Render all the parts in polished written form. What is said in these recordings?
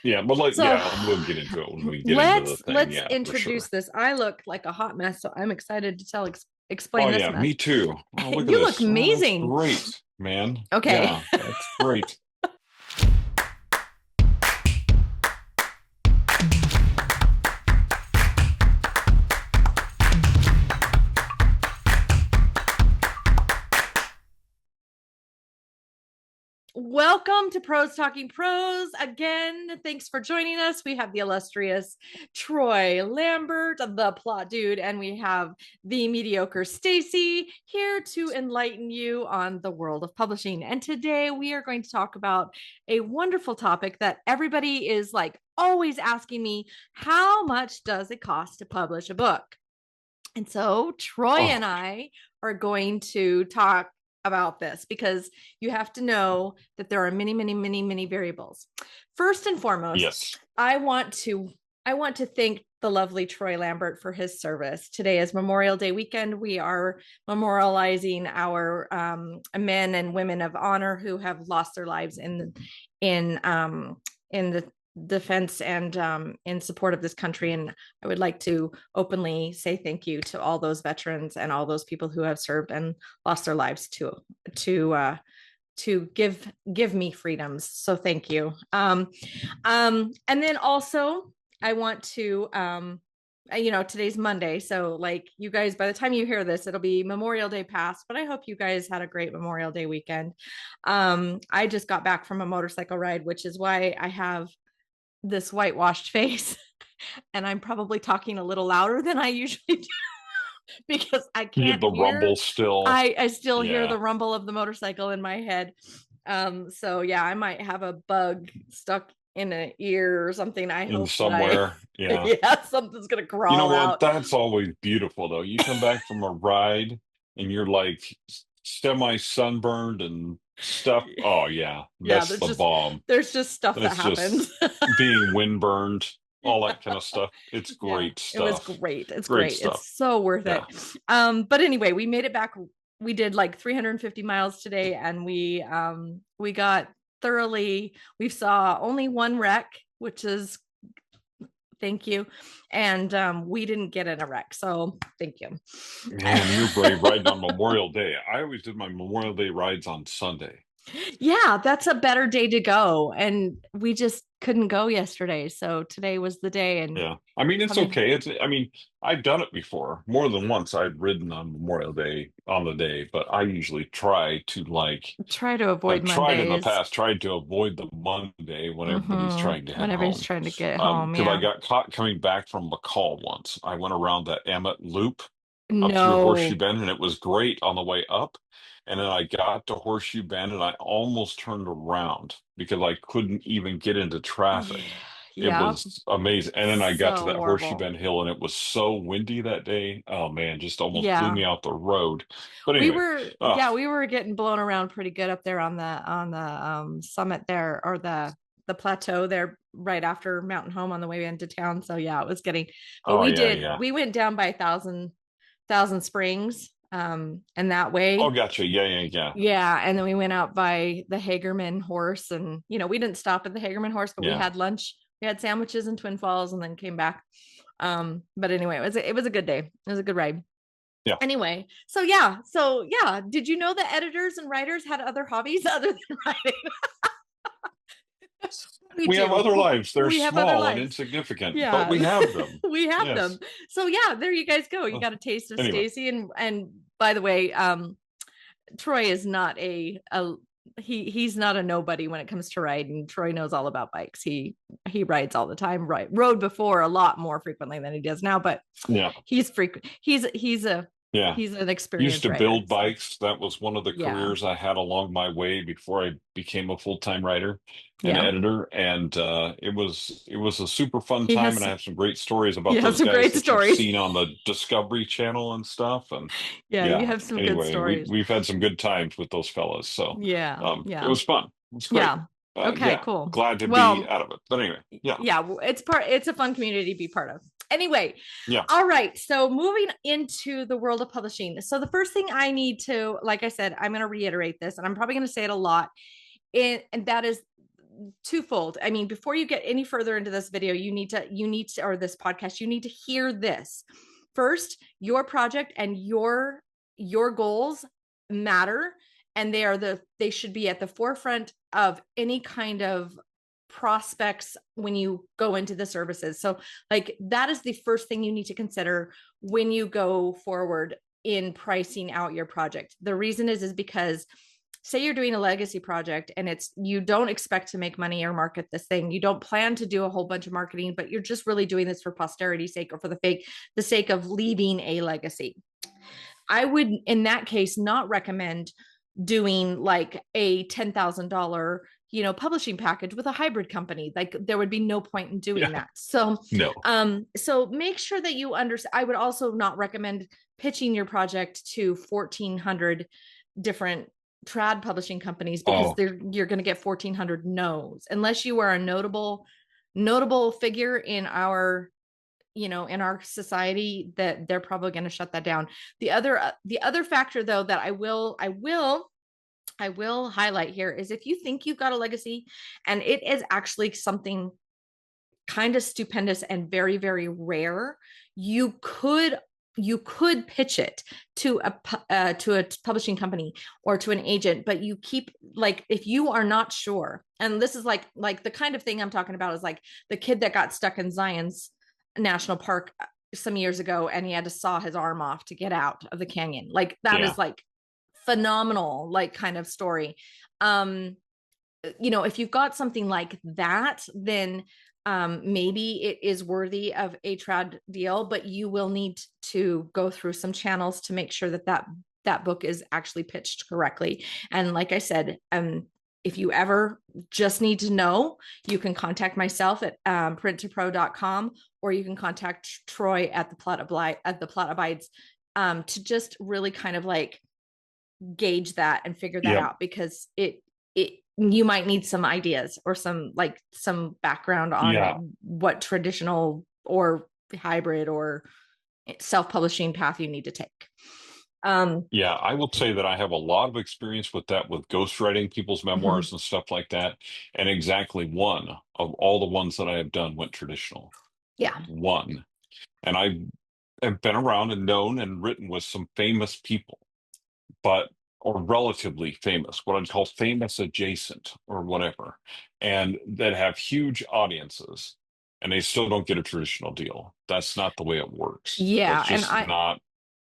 Yeah, but like, So yeah, we'll get into it when we get into the thing. let's Yeah, for introduce sure. this. I look like a hot mess, so I'm excited to Oh explain this yeah, mess. me too. Oh, look at You look this. Oh, that's amazing. great, man. Okay. Yeah, that's great. Welcome to Pros Talking Prose. Again, thanks for joining us. We have the illustrious Troy Lambert, the plot dude, and we have the mediocre Stacey here to enlighten you on the world of publishing. And today we are going to talk about a wonderful topic that everybody is like always asking me, how much does it cost to publish a book? And so Troy and Oh, I are going to talk about this because you have to know that there are many, many, many, many variables. First and foremost, yes. I want to thank the lovely Troy Lambert for his service. Today is Memorial Day weekend. We are memorializing our men and women of honor who have lost their lives in in the defense and in support of this country. And I would like to openly say thank you to all those veterans and all those people who have served and lost their lives to give me freedoms. So thank you. And then also I want to today's Monday, so like you guys, by the time you hear this, it'll be Memorial Day past, but I hope you guys had a great Memorial Day weekend. I just got back from a motorcycle ride, which is why I have this whitewashed face and I'm probably talking a little louder than I usually do because I You have can't the hear. rumble still. I still hear Yeah, the rumble of the motorcycle in my head. So yeah, I might have a bug stuck in an ear or something. I in hope that I somewhere. Yeah. yeah, something's gonna You know crawl what? out. That's always beautiful though. You come back from a ride and you're like semi sunburned and stuff. Oh yeah, Yeah, that's the bomb. there's just stuff that It's happens. just being windburned, all that kind of stuff. It's Yeah, great it was stuff. great. It's Great great. stuff. It's so worth it. Yeah. But anyway, we made it back. We did like 350 miles today, and we got thoroughly. We saw only one wreck, which is thank you, and we didn't get in a wreck, so thank you. Man, you're brave riding on Memorial Day. I always did my Memorial Day rides on Sunday. Yeah, that's a better day to go, and we just couldn't go yesterday, so today was the day. And Yeah. I mean, it's coming okay. I mean, I've done it before. More than once I've ridden on Memorial Day on the day, but I usually try to like, try to avoid I've tried in the Mondays. past, tried to avoid the Monday when everybody's trying to head Whenever he's home. trying to get home, Because I yeah. got caught coming back from McCall once. I went around that Emmett Loop up through Horseshoe No. Bend, and it was great on the way up. And then I got to Horseshoe Bend, and I almost turned around because I couldn't even get into Yeah. traffic. It Yeah. was amazing. And then I got to So that Horseshoe horrible. Bend Hill, and it was so windy that day. Oh man, just almost blew Yeah. me out the road. But We anyway, were uh, yeah, we were getting blown around pretty good up there on the summit there, or the plateau there right after Mountain Home on the way into town. So yeah, it was getting, but oh yeah, yeah. we went down by Thousand Springs and that way. Oh, gotcha. Yeah, yeah, yeah, Yeah, and then we went out by the Hagerman Horse, and we didn't stop at the Hagerman Horse, but we yeah, had lunch. We had sandwiches in Twin Falls, and then came back. But anyway, it was a good day. It was a good ride. yeah. Anyway, so yeah. Did you know that editors and writers had other hobbies other than writing? We We have do. other lives. They're We have other small and lives. insignificant, but Yeah, we have them. we have them. Yes. So yeah, there you guys go. You Uh, got a taste of Anyway. Stacey, and by the way, Troy is not he's not a nobody when it comes to riding. Troy knows all about bikes. He rides all the time, right? Rode before a lot more frequently than he does now, but Yeah. he's frequent. Yeah. He's an Used experienced to rider. build So bikes. That was one of the yeah, careers I had along my way before I became a full-time writer and yeah. editor. And it was a super fun He time. has And I have some great stories you about have those some guys great that you've stories. seen on the Discovery Channel and stuff. And Yeah, you yeah, have some good anyway, we stories. we've had some good times with those fellas. So Yeah, it yeah, was fun. It was great. yeah. Okay, Yeah, cool. glad to be Well, out of it. But anyway, yeah, yeah, it's a fun community to be part of. Anyway, yeah. all right. So moving into the world of publishing. So the first thing I need to, like I said, I'm going to reiterate this, and I'm probably going to say it a lot, and that is twofold. I mean, before you get any further into this video, you need to, or this podcast, you need to hear this. First, your project and your goals matter, and they should be at the forefront of any kind of prospects when you go into the services. So like that is the first thing you need to consider when you go forward in pricing out your project. The reason is because say you're doing a legacy project and you don't expect to make money or market this thing. You don't plan to do a whole bunch of marketing, but you're just really doing this for posterity's sake or for the sake of leaving a legacy. I would, in that case, not recommend doing like a $10,000, publishing package with a hybrid company. Like there would be no point in doing that. So, no. So make sure that you understand. I would also not recommend pitching your project to 1,400 different trad publishing companies because you're going to get 1,400 no's unless you are a notable figure in our in our society, that they're probably going to shut that down. The other factor though that I will highlight here is if you think you've got a legacy and it is actually something kind of stupendous and very, very rare, you could pitch it to a publishing company or to an agent, but you keep, like, if you are not sure, and this is like the kind of thing I'm talking about is like the kid that got stuck in Zion's National Park some years ago and he had to saw his arm off to get out of the canyon. Like that is like phenomenal, like kind of story. If you've got something like that, then maybe it is worthy of a trad deal, but you will need to go through some channels to make sure that book is actually pitched correctly. And like I said, if you ever just need to know, you can contact myself at printtopro.com, or you can contact Troy at the Plot Abides to just really kind of like gauge that and figure that out, because you might need some ideas or some background on what traditional or hybrid or self-publishing path you need to take. I will say that I have a lot of experience with that, with ghostwriting people's memoirs and stuff like that. And exactly one of all the ones that I have done went traditional. Yeah. One. And I have been around and known and written with some famous people, or relatively famous, what I'd call famous adjacent or whatever, and that have huge audiences, and they still don't get a traditional deal. That's not the way it works. Yeah. That's just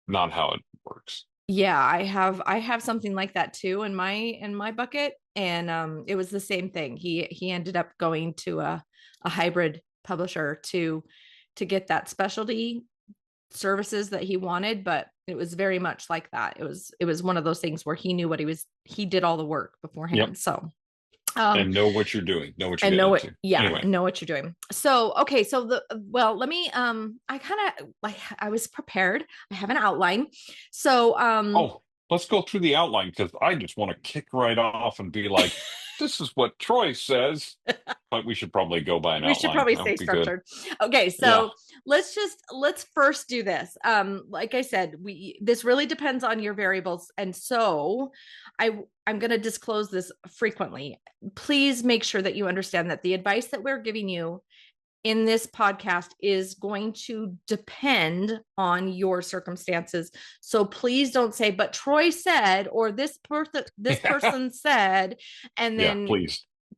not how it works. Yeah, I have something like that too in my bucket, and it was the same thing. He ended up going to a hybrid publisher to get that specialty services that he wanted, but it was very much like that. It was one of those things where he knew he did all the work beforehand. Yep. So and know what you're doing, know what you're into. Anyway. Know what you're doing. So, okay. So let me, I was prepared. I have an outline. So, let's go through the outline, because I just want to kick right off and be like, this is what Troy says, but we should probably go by an outline. We should probably stay structured. Okay. So let's first do this. Like I said, this really depends on your variables. And so I'm going to disclose this frequently. Please make sure that you understand that the advice that we're giving you in this podcast is going to depend on your circumstances. So please don't say, but Troy said, or this person said, and then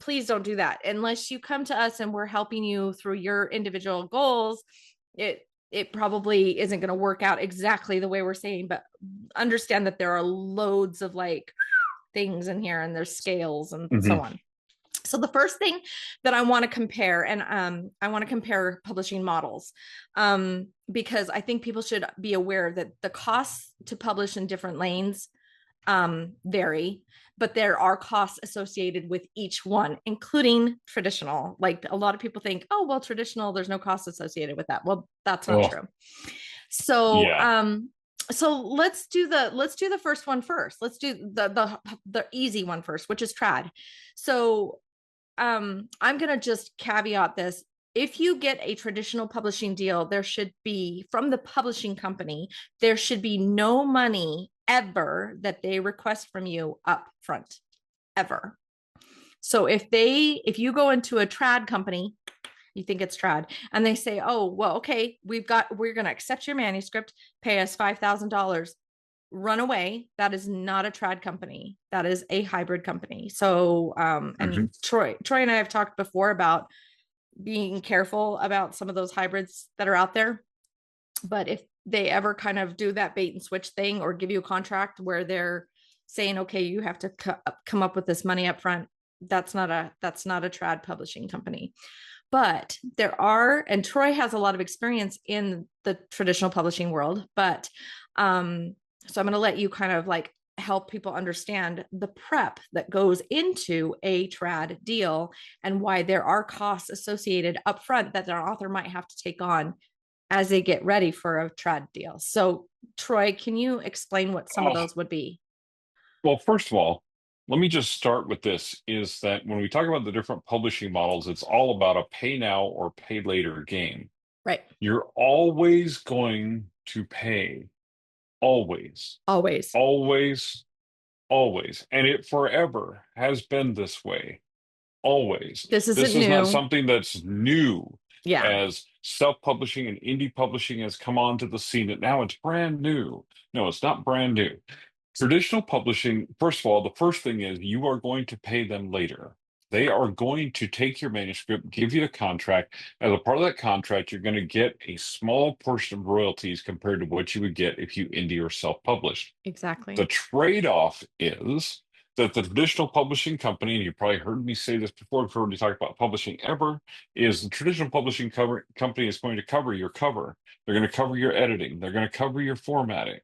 please don't do that. Unless you come to us and we're helping you through your individual goals, it probably isn't going to work out exactly the way we're saying, but understand that there are loads of like things in here, and there's scales and so on. So the first thing that I want to compare, and I want to compare publishing models, because I think people should be aware that the costs to publish in different lanes vary, but there are costs associated with each one, including traditional. Like a lot of people think, oh, well, traditional, there's no cost associated with that. Well, that's not true. So, so let's do the first one first. Let's do the easy one first, which is trad. So, I'm going to just caveat this. If you get a traditional publishing deal, there should be, from the publishing company, there should be no money ever that they request from you up front, ever. So if you go into a trad company, you think it's trad, and they say, oh, well, okay, we're going to accept your manuscript, pay us $5,000, run away. That is not a trad company. That is a hybrid company. So, and Mhm. Troy and I have talked before about being careful about some of those hybrids that are out there. But if they ever kind of do that bait and switch thing or give you a contract where they're saying, okay, you have to come up with this money up front, that's not a trad publishing company. But there are, and Troy has a lot of experience in the traditional publishing world, but so I'm going to let you kind of like help people understand the prep that goes into a trad deal and why there are costs associated upfront that their author might have to take on as they get ready for a trad deal. So, Troy, can you explain what some of Oh, those would be? well, first of all, let me just start with this is that when we talk about the different publishing models, it's all about a pay now or pay later game. Right. You're always going to pay, always, Always. always, always. And it forever has been this way, always. This This isn't is not new. something that's new Yeah. as self-publishing and indie publishing has come onto the scene. And now it's brand new. No, it's not brand new. Traditional publishing, first of all, the first thing is you are going to pay them later. They are going to take your manuscript, give you a contract. As a part of that contract, you're going to get a small portion of royalties compared to what you would get if you indie or self-published. The Exactly. trade-off is that the traditional publishing company, and you probably heard me say this before, if you've heard me talk about publishing ever, is the traditional publishing company is going to cover your cover. They're going to cover your editing. They're going to cover your formatting.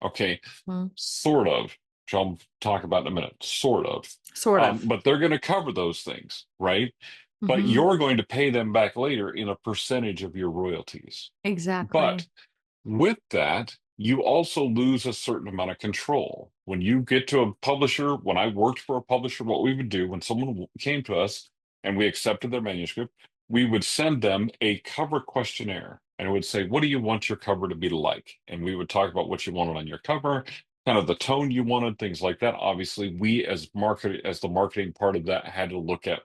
Okay, Mm, sort of, which I'll talk about in a minute, sort of. sort of. But they're going to cover those things, right? But Hmm. you're going to pay them back later in a percentage of your royalties. But Exactly. with that, you also lose a certain amount of control. When you get to a publisher, when I worked for a publisher, what we would do when someone came to us and we accepted their manuscript, we would send them a cover questionnaire and it would say, what do you want your cover to be like? And we would talk about what you wanted on your cover, kind of the tone you wanted, things like that. Obviously, we as the marketing part of that had to look at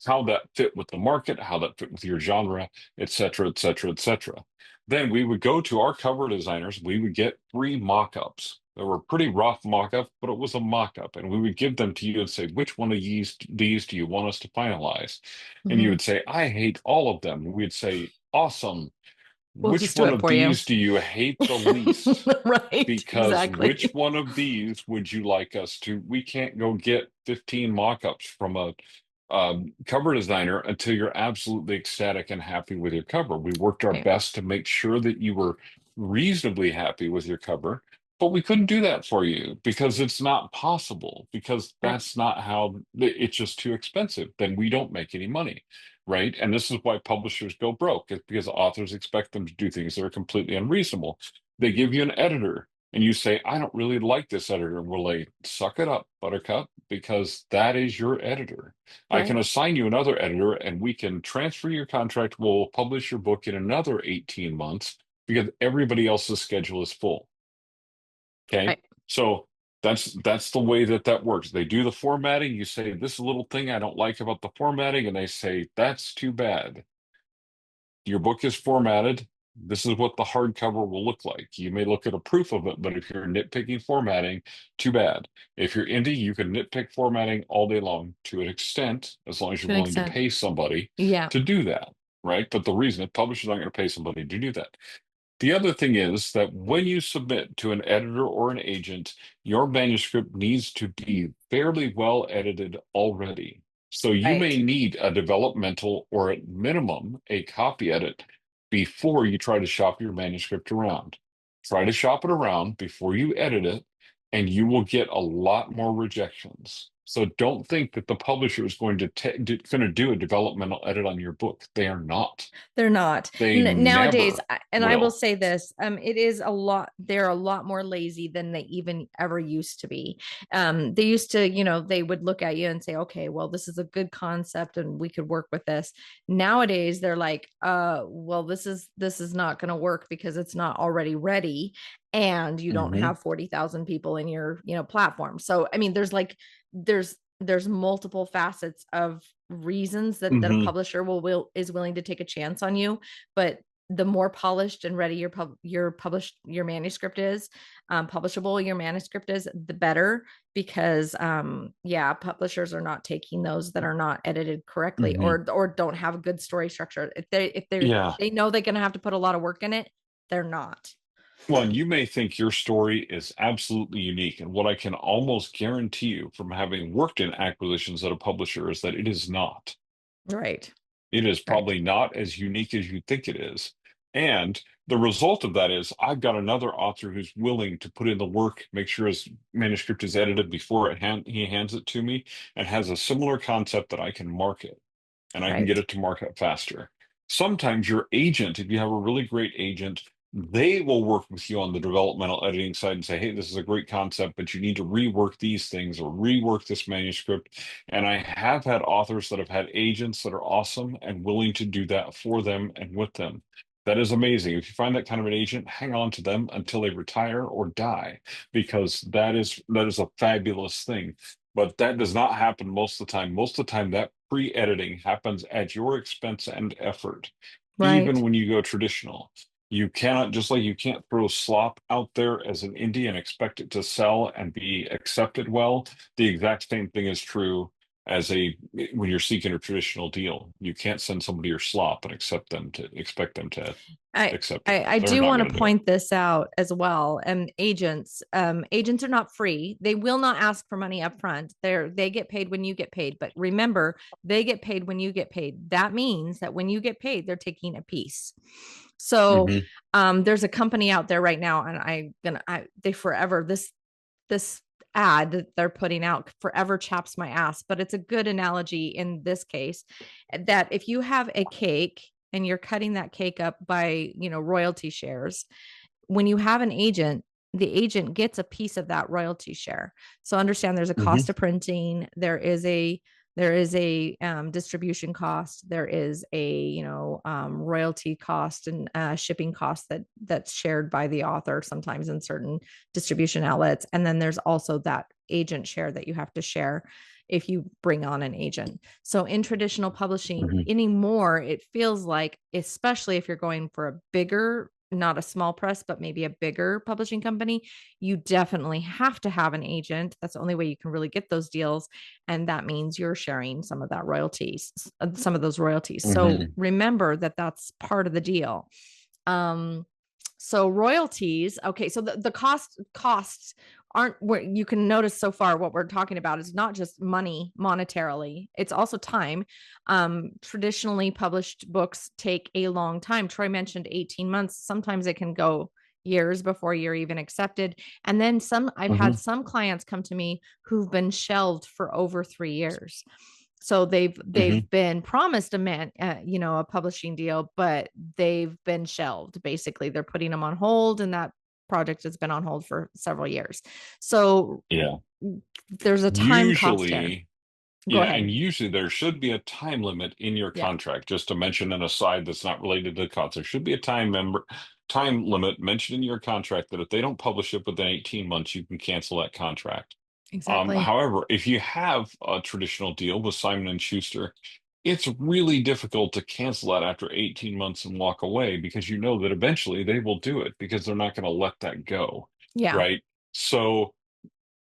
how that fit with the market, how that fit with your genre, et cetera, et cetera, et cetera. Then we would go to our cover designers. We would get three mock-ups. They were pretty rough mock-ups, but it was a mock-up. And we would give them to you and say, which one of these do you want us to finalize? And you Hmm. would say, I hate all of them. We'd say, awesome. We'll Which just do one it of for you. these do you hate the least? Right. Because which Exactly. one of these would you like us to? We can't go get 15 mock-ups from a cover designer until you're absolutely ecstatic and happy with your cover. We worked our Right. best to make sure that you were reasonably happy with your cover, but we couldn't do that for you because it's not possible, because Right. that's not how it's just too expensive. Then we don't make any money, right? And this is why publishers go broke. It's because authors expect them to do things that are completely unreasonable. They give you an editor and you say, I don't really like this editor. And we're like, suck it up, Buttercup, because that is your editor. I can Right. assign you another editor and we can transfer your contract. We'll publish your book in another 18 months because everybody else's schedule is full. Okay. Right. So that's the way that that works. They do the formatting. You say, this little thing I don't like about the formatting. And they say, that's too bad. Your book is formatted. This is what the hardcover will look like. You may look at a proof of it, but if you're nitpicking formatting, too bad. If you're indie, you can nitpick formatting all day long to an extent, as long as To you're an willing to extent. pay somebody Yeah. to do that, right? But the reason that publishers aren't going to pay somebody to do that. The other thing is that when you submit to an editor or an agent, your manuscript needs to be fairly well edited already. So you may Right. need a developmental or at minimum a copy edit before you try to shop your manuscript around. Try to shop it around before you edit it, and you will get a lot more rejections. So don't think that the publisher is going to do a developmental edit on your book. They are not. They're not. They Nowadays, never and I will will. say this, it is a lot, they're a lot more lazy than they even ever used to be. They used to, they would look at you and say, okay, well, this is a good concept and we could work with this. Nowadays, they're like, well, this is not going to work because it's not already ready and you don't Hmm. have 40,000 people in your, platform. So, I mean, there's there's multiple facets of reasons that a Hmm. publisher is willing to take a chance on you. But the more polished and ready your manuscript is, publishable your manuscript is, the better, because yeah, publishers are not taking those that are not edited correctly, Hmm. or don't have a good story structure. Yeah. They know they're going to have to put a lot of work in it, they're not. Well, and you may think your story is absolutely unique, and what I can almost guarantee you from having worked in acquisitions at a publisher is that it is not. Right. It is Right. probably not as unique as you think it is. And the result of that is I've got another author who's willing to put in the work, make sure his manuscript is edited before he hands it to me, and has a similar concept that I can market, and I can get Right. it to market faster. Sometimes your agent, if you have a really great agent, they will work with you on the developmental editing side and say, hey, this is a great concept, but you need to rework these things or rework this manuscript. And I have had authors that have had agents that are awesome and willing to do that for them and with them. That is amazing. If you find that kind of an agent, hang on to them until they retire or die, because that is a fabulous thing. But that does not happen most of the time. Most of the time, that pre-editing happens at your expense and effort, even Right. when you go traditional. You cannot, just like you can't throw slop out there as an indie and expect it to sell and be accepted well, the exact same thing is true as a when you're seeking a traditional deal. You can't send somebody your slop and expect them to I, accept it. I They're do not want going to to do it. point this out as well. And agents are not free. They will not ask for money up front. They get paid when you get paid. But remember, they get paid when you get paid. That means that when you get paid, they're taking a piece. So Hmm. there's a company out there right now, and they forever this ad that they're putting out forever chaps my ass, but it's a good analogy in this case, that if you have a cake and you're cutting that cake up by, royalty shares, when you have an agent, the agent gets a piece of that royalty share. So understand there's a Hmm. cost of printing, there is a distribution cost, there is a royalty cost and shipping cost that's shared by the author sometimes in certain distribution outlets, and then there's also that agent share that you have to share if you bring on an agent. So in traditional publishing Hmm. anymore, it feels like, especially if you're going for a bigger, not a small press, but maybe a bigger publishing company, you definitely have to have an agent. That's the only way you can really get those deals. And that means you're sharing some of that royalties, some of those royalties. So Hmm. remember that that's part of the deal. Um, so royalties, okay. So the costs aren't where you can notice so far. What we're talking about is not just money monetarily, it's also time. Traditionally published books take a long time. Troy mentioned 18 months. Sometimes it can go years before you're even accepted. And then I've Hmm. had some clients come to me who've been shelved for over 3 years. So they've Hmm. been promised a publishing deal, but they've been shelved. Basically, they're putting them on hold, and that project has been on hold for several years. So Yeah. there's a time cost here. Usually, Go yeah, ahead. and usually there should be a time limit in your Yeah, contract. Just to mention an aside that's not related to the cost, there should be a time limit mentioned in your contract that if they don't publish it within 18 months, you can cancel that contract. exactly. However, if you have a traditional deal with Simon and Schuster, it's really difficult to cancel that after 18 months and walk away because you know that eventually they will do it because they're not going to let that go, Yeah, right? So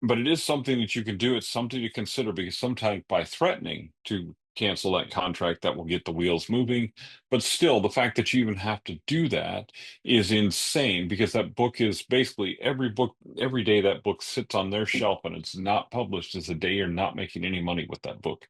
but it is something that you can do. It's something to consider because sometimes by threatening to cancel that contract, that will get the wheels moving. But still, the fact that you even have to do that is insane because that book is basically every day that book sits on their shelf and it's not published is a day you're not making any money with that book.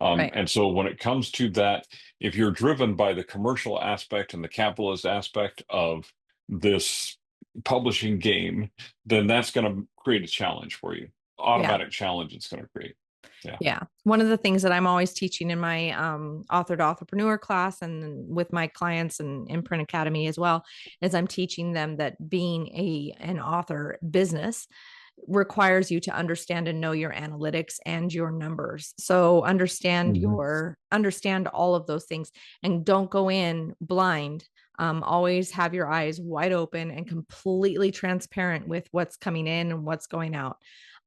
right. And so when it comes to that, if you're driven by the commercial aspect and the capitalist aspect of this publishing game, then that's going to create a challenge for you. Yeah. Automatic challenge it's going to create. Yeah. Yeah. One of the things that I'm always teaching in my author to entrepreneur class and with my clients and Imprint Academy as well is I'm teaching them that being an author business requires you to understand and know your analytics and your numbers. So Hmm. understand all of those things, and don't go in blind. Always have your eyes wide open and completely transparent with what's coming in and what's going out.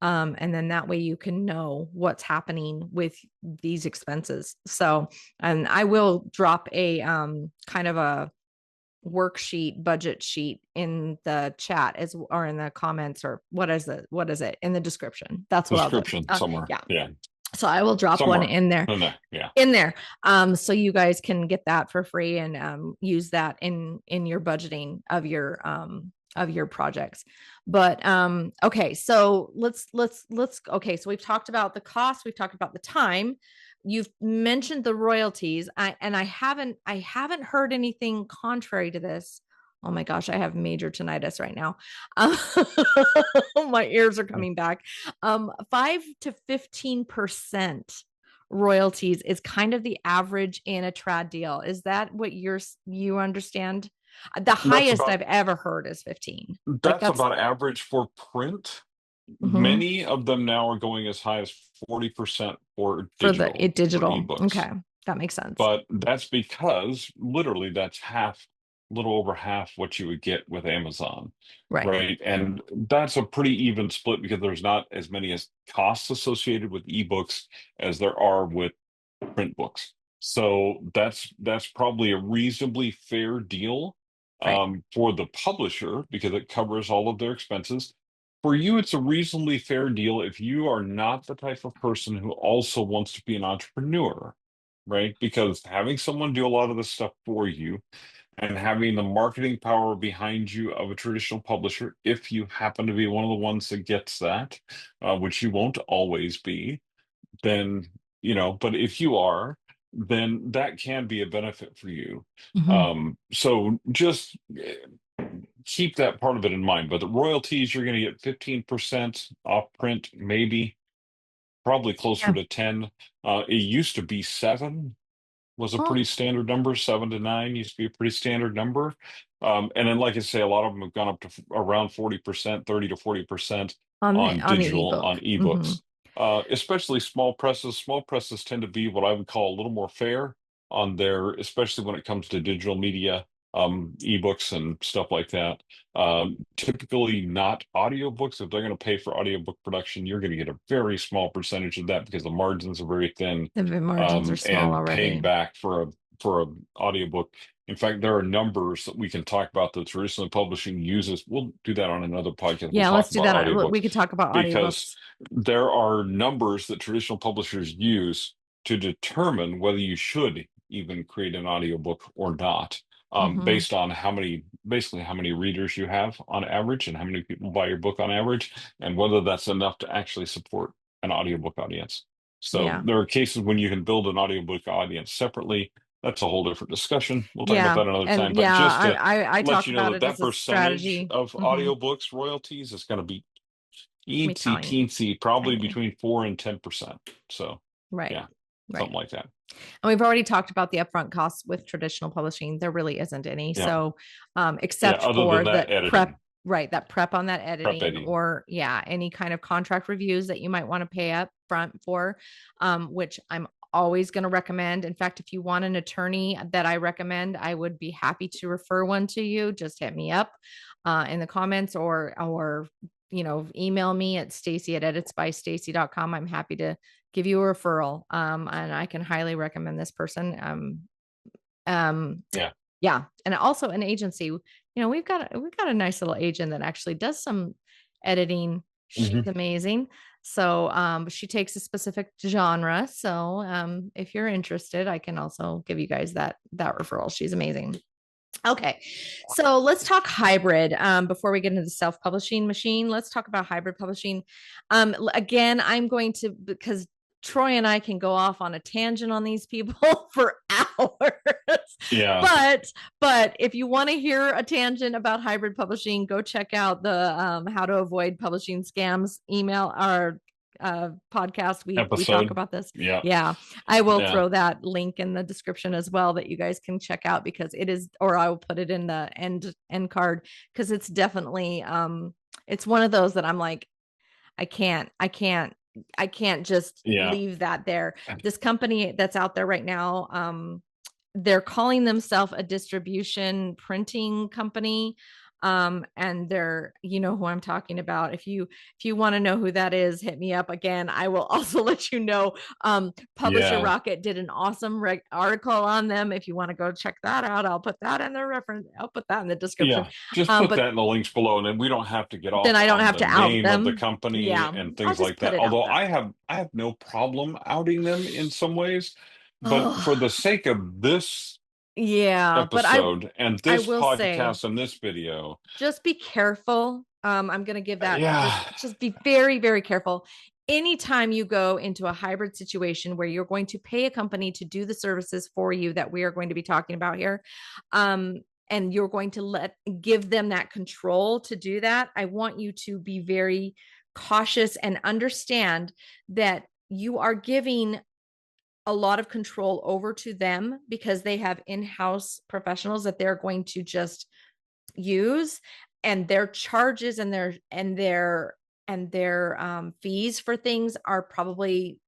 And then that way you can know what's happening with these expenses. So, and I will drop a kind of a worksheet, budget sheet in the chat or in the comments, or what is it in the description. That's what I'll do. Description somewhere. Yeah. Yeah. So I will drop one Somewhere in there. in there. Yeah. In there. So you guys can get that for free and use that in your budgeting of your projects. But okay, so let's okay, so we've talked about the cost, we've talked about the time. You've mentioned the royalties. I haven't heard anything contrary to this. Oh my gosh, I have major tinnitus right now. My ears are coming back. 5 to 15% royalties is kind of the average in a trad deal. Is that what you understand? The highest I've ever heard is 15. That's about average for print. Many of them now are going as high as 40% for digital. For digital. Okay, that makes sense. But that's because literally that's a little over half what you would get with Amazon. Right. And that's a pretty even split because there's not as many as costs associated with ebooks as there are with print books. So that's probably a reasonably fair deal for the publisher because it covers all of their expenses. For you, it's a reasonably fair deal if you are not the type of person who also wants to be an entrepreneur, right? Because having someone do a lot of this stuff for you and having the marketing power behind you of a traditional publisher, if you happen to be one of the ones that gets that, which you won't always be, then, but if you are, then that can be a benefit for you. So just keep that part of it in mind. But the royalties, you're going to get 15% off print, maybe, probably closer to 10. It used to be 7 was a pretty standard number. 7 to 9 used to be a pretty standard number. And then, like I say, a lot of them have gone up to around 40%, 30 to 40% on digital, on ebooks. Especially small presses. Small presses tend to be what I would call a little more fair on their, especially when it comes to digital media, ebooks and stuff like that. Typically not audiobooks. If they're going to pay for audiobook production, you're going to get a very small percentage of that because the margins are very thin. The margins are small and already. paying back for a audiobook. In fact, there are numbers that we can talk about that traditional publishing uses. We'll do that on another podcast. Yeah, let's do that. We could talk about audiobooks. Because there are numbers that traditional publishers use to determine whether you should even create an audiobook or not, based on how many readers you have on average and how many people buy your book on average, and whether that's enough to actually support an audiobook audience. So there are cases when you can build an audiobook audience separately. That's a whole different discussion. We'll talk about that another time. But just to I let you know that that percentage of audiobooks royalties is going to be teensy, probably between 4 and 10%. So something like that. And we've already talked about the upfront costs with traditional publishing. There really isn't any. So except for the prep. Right, that prep on that editing or any kind of contract reviews that you might want to pay up front for, which I'm always going to recommend. In fact, if you want an attorney that I recommend, I would be happy to refer one to you. Just hit me up in the comments or email me at Stacey@editsbystacey.com. I'm happy to give you a referral. And I can highly recommend this person. And also an agency. We've got a nice little agent that actually does some editing. She's amazing. So she takes a specific genre. So if you're interested, I can also give you guys that referral. She's amazing. Okay, so let's talk hybrid before we get into the self-publishing machine. Let's talk about hybrid publishing. Again, I'm going to, because Troy and I can go off on a tangent on these people for hours. Yeah. But if you want to hear a tangent about hybrid publishing, go check out the how to avoid publishing scams email or podcast. We talk about this. Yeah. I will throw that link in the description as well that you guys can check out, because it is, or I will put it in the end card, because it's definitely it's one of those that I'm like, I can't just leave that there. This company that's out there right now, they're calling themselves a distribution printing company. And they're, you know who I'm talking about. If you want to know who that is, hit me up again. I will also let you know. Publisher Yeah. Rocket did an awesome article on them. If you want to go check that out, I'll put that in the reference. I'll put that in the description. Yeah, just put But that in the links below, and then we don't have to get then off I don't on have the to out name of the them. company Yeah, and I'll things just like put that. it out Although there. I have no problem outing them in some ways, but for Oh, the sake of this yeah, but episode and I this will say, podcast and this video, just be careful. I'm going to give that, yeah, just be very, very careful. Anytime you go into a hybrid situation where you're going to pay a company to do the services for you that we are going to be talking about here, um, and you're going to give them that control to do that, I want you to be very cautious and understand that you are giving a lot of control over to them because they have in-house professionals that they're going to just use, and their charges and their fees for things are probably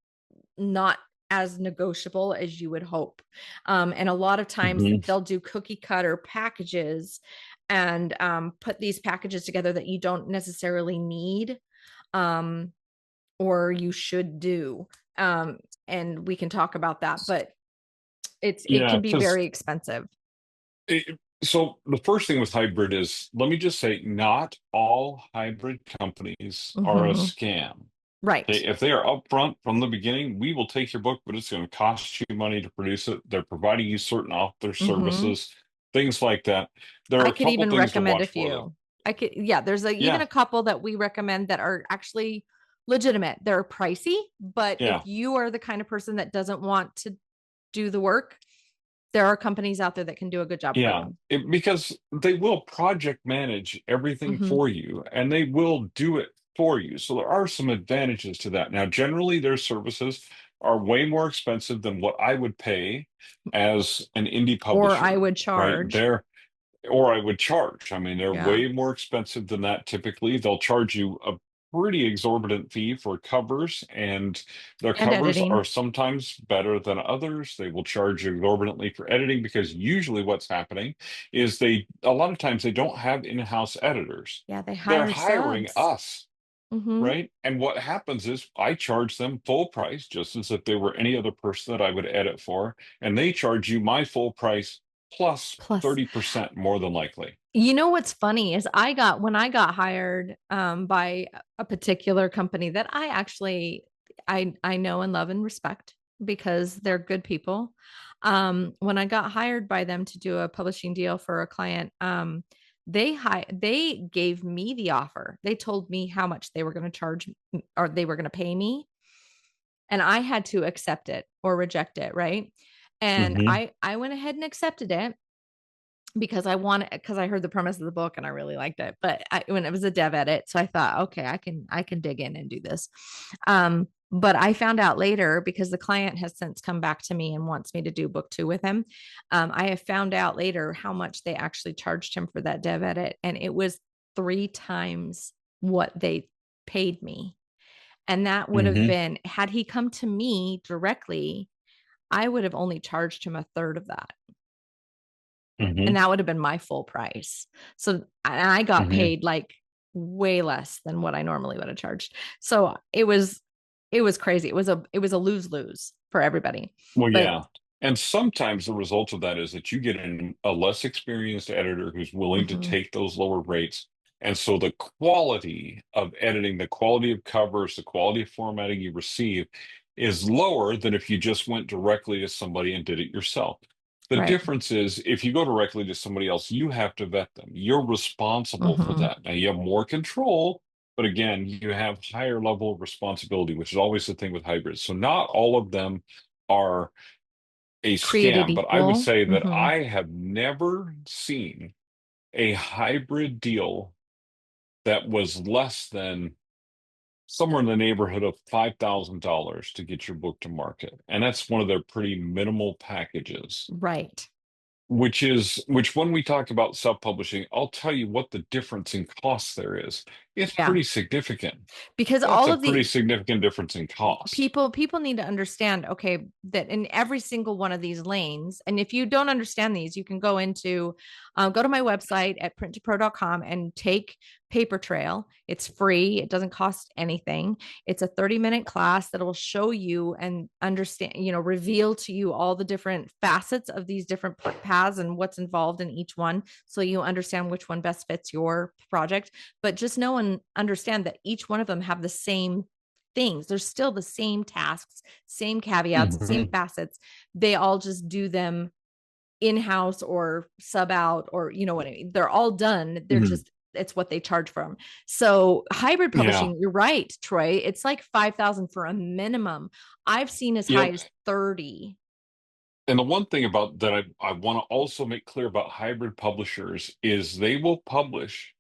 not as negotiable as you would hope. And a lot of times hmm, they'll do cookie cutter packages and put these packages together that you don't necessarily need, um, or you should do. Um, and we can talk about that, but it yeah, can be because very expensive. so the first thing with hybrid is, let me just say, not all hybrid companies are a Mm-hmm. scam. Right. If they are upfront from the beginning, we will take your book, but it's going to cost you money to produce it. They're providing you certain author Mm-hmm. services, things like that. There are I a could couple even things to recommend a watch for, though. few. I could, yeah, there's even Yeah, a couple that we recommend that are actually legitimate. They're pricey, but if yeah, you are the kind of person that doesn't want to do the work, there are companies out there that can do a good job for yeah. you. Because they will project manage everything Mm-hmm. for you, and they will do it for you. So there are some advantages to that. Now, generally, their services are way more expensive than what I would pay as an indie Or I publisher, would right? charge. Or I would charge. I mean, they're Yeah. way more expensive than that typically. They'll charge you a pretty exorbitant fee for covers, and their And covers are editing. sometimes better than others. They will charge you exorbitantly for editing because usually what's happening is a lot of times they don't have in-house editors. Yeah, they They're hire hiring subs. us, Mm-hmm. right? And what happens is I charge them full price, just as if they were any other person that I would edit for, and they charge you my full price plus Plus, 30% more than likely. you know what's funny is when I got hired by a particular company that I know and love and respect because they're good people. When I got hired by them to do a publishing deal for a client, they gave me the offer. They told me how much they were going to charge or they were going to pay me, and I had to accept it or reject it, right? And Hmm. I went ahead and accepted it because I heard the premise of the book and I really liked it. But when it was a dev edit, so I thought, okay, I can dig in and do this. But I found out later because the client has since come back to me and wants me to do book two with him. I have found out later how much they actually charged him for that dev edit, and it was 3 times what they paid me. And that would have Hmm. been, had he come to me directly, I would have only charged him a third of that, Hmm. and that would have been my full price. So I got Hmm. paid like way less than what I normally would have charged. So it was crazy. It was a lose-lose for everybody. Well, But yeah. And sometimes the result of that is that you get a less experienced editor who's willing to mhm, take those lower rates. And so the quality of editing, the quality of covers, the quality of formatting you receive is lower than if you just went directly to somebody and did it yourself. The right. difference is if you go directly to somebody else, you have to vet them. You're responsible for Mhm, that. Now you have more control, but again, you have higher level of responsibility, which is always the thing with hybrids. So not all of them are a created scam, but I would equal. say that Mhm, I have never seen a hybrid deal that was less than somewhere in the neighborhood of $5,000 to get your book to market. And that's one of their pretty minimal packages, right. which when we talk about self-publishing, I'll tell you what the difference in cost there is. it's Yeah. pretty significant. Because That's all a of pretty the significant difference in cost. people need to understand, okay, that in every single one of these lanes, and if you don't understand these, you can go to my website at printtopro.com and take paper trail. It's free, it doesn't cost anything. It's a 30-minute class that will show you and understand, reveal to you all the different facets of these different paths and what's involved in each one, so you understand which one best fits your project. But just know and understand that each one of them have the same things. There's still the same tasks, same caveats, same Hmm. facets. They all just do them in-house or sub out, or you know what I mean. They're all done. They're Hmm. just, it's what they charge from. So hybrid Yeah. publishing, you're right, Troy. It's like 5,000 for a minimum. I've seen as high Yep. as 30. And the one thing about that I want to also make clear about hybrid publishers is they will publish,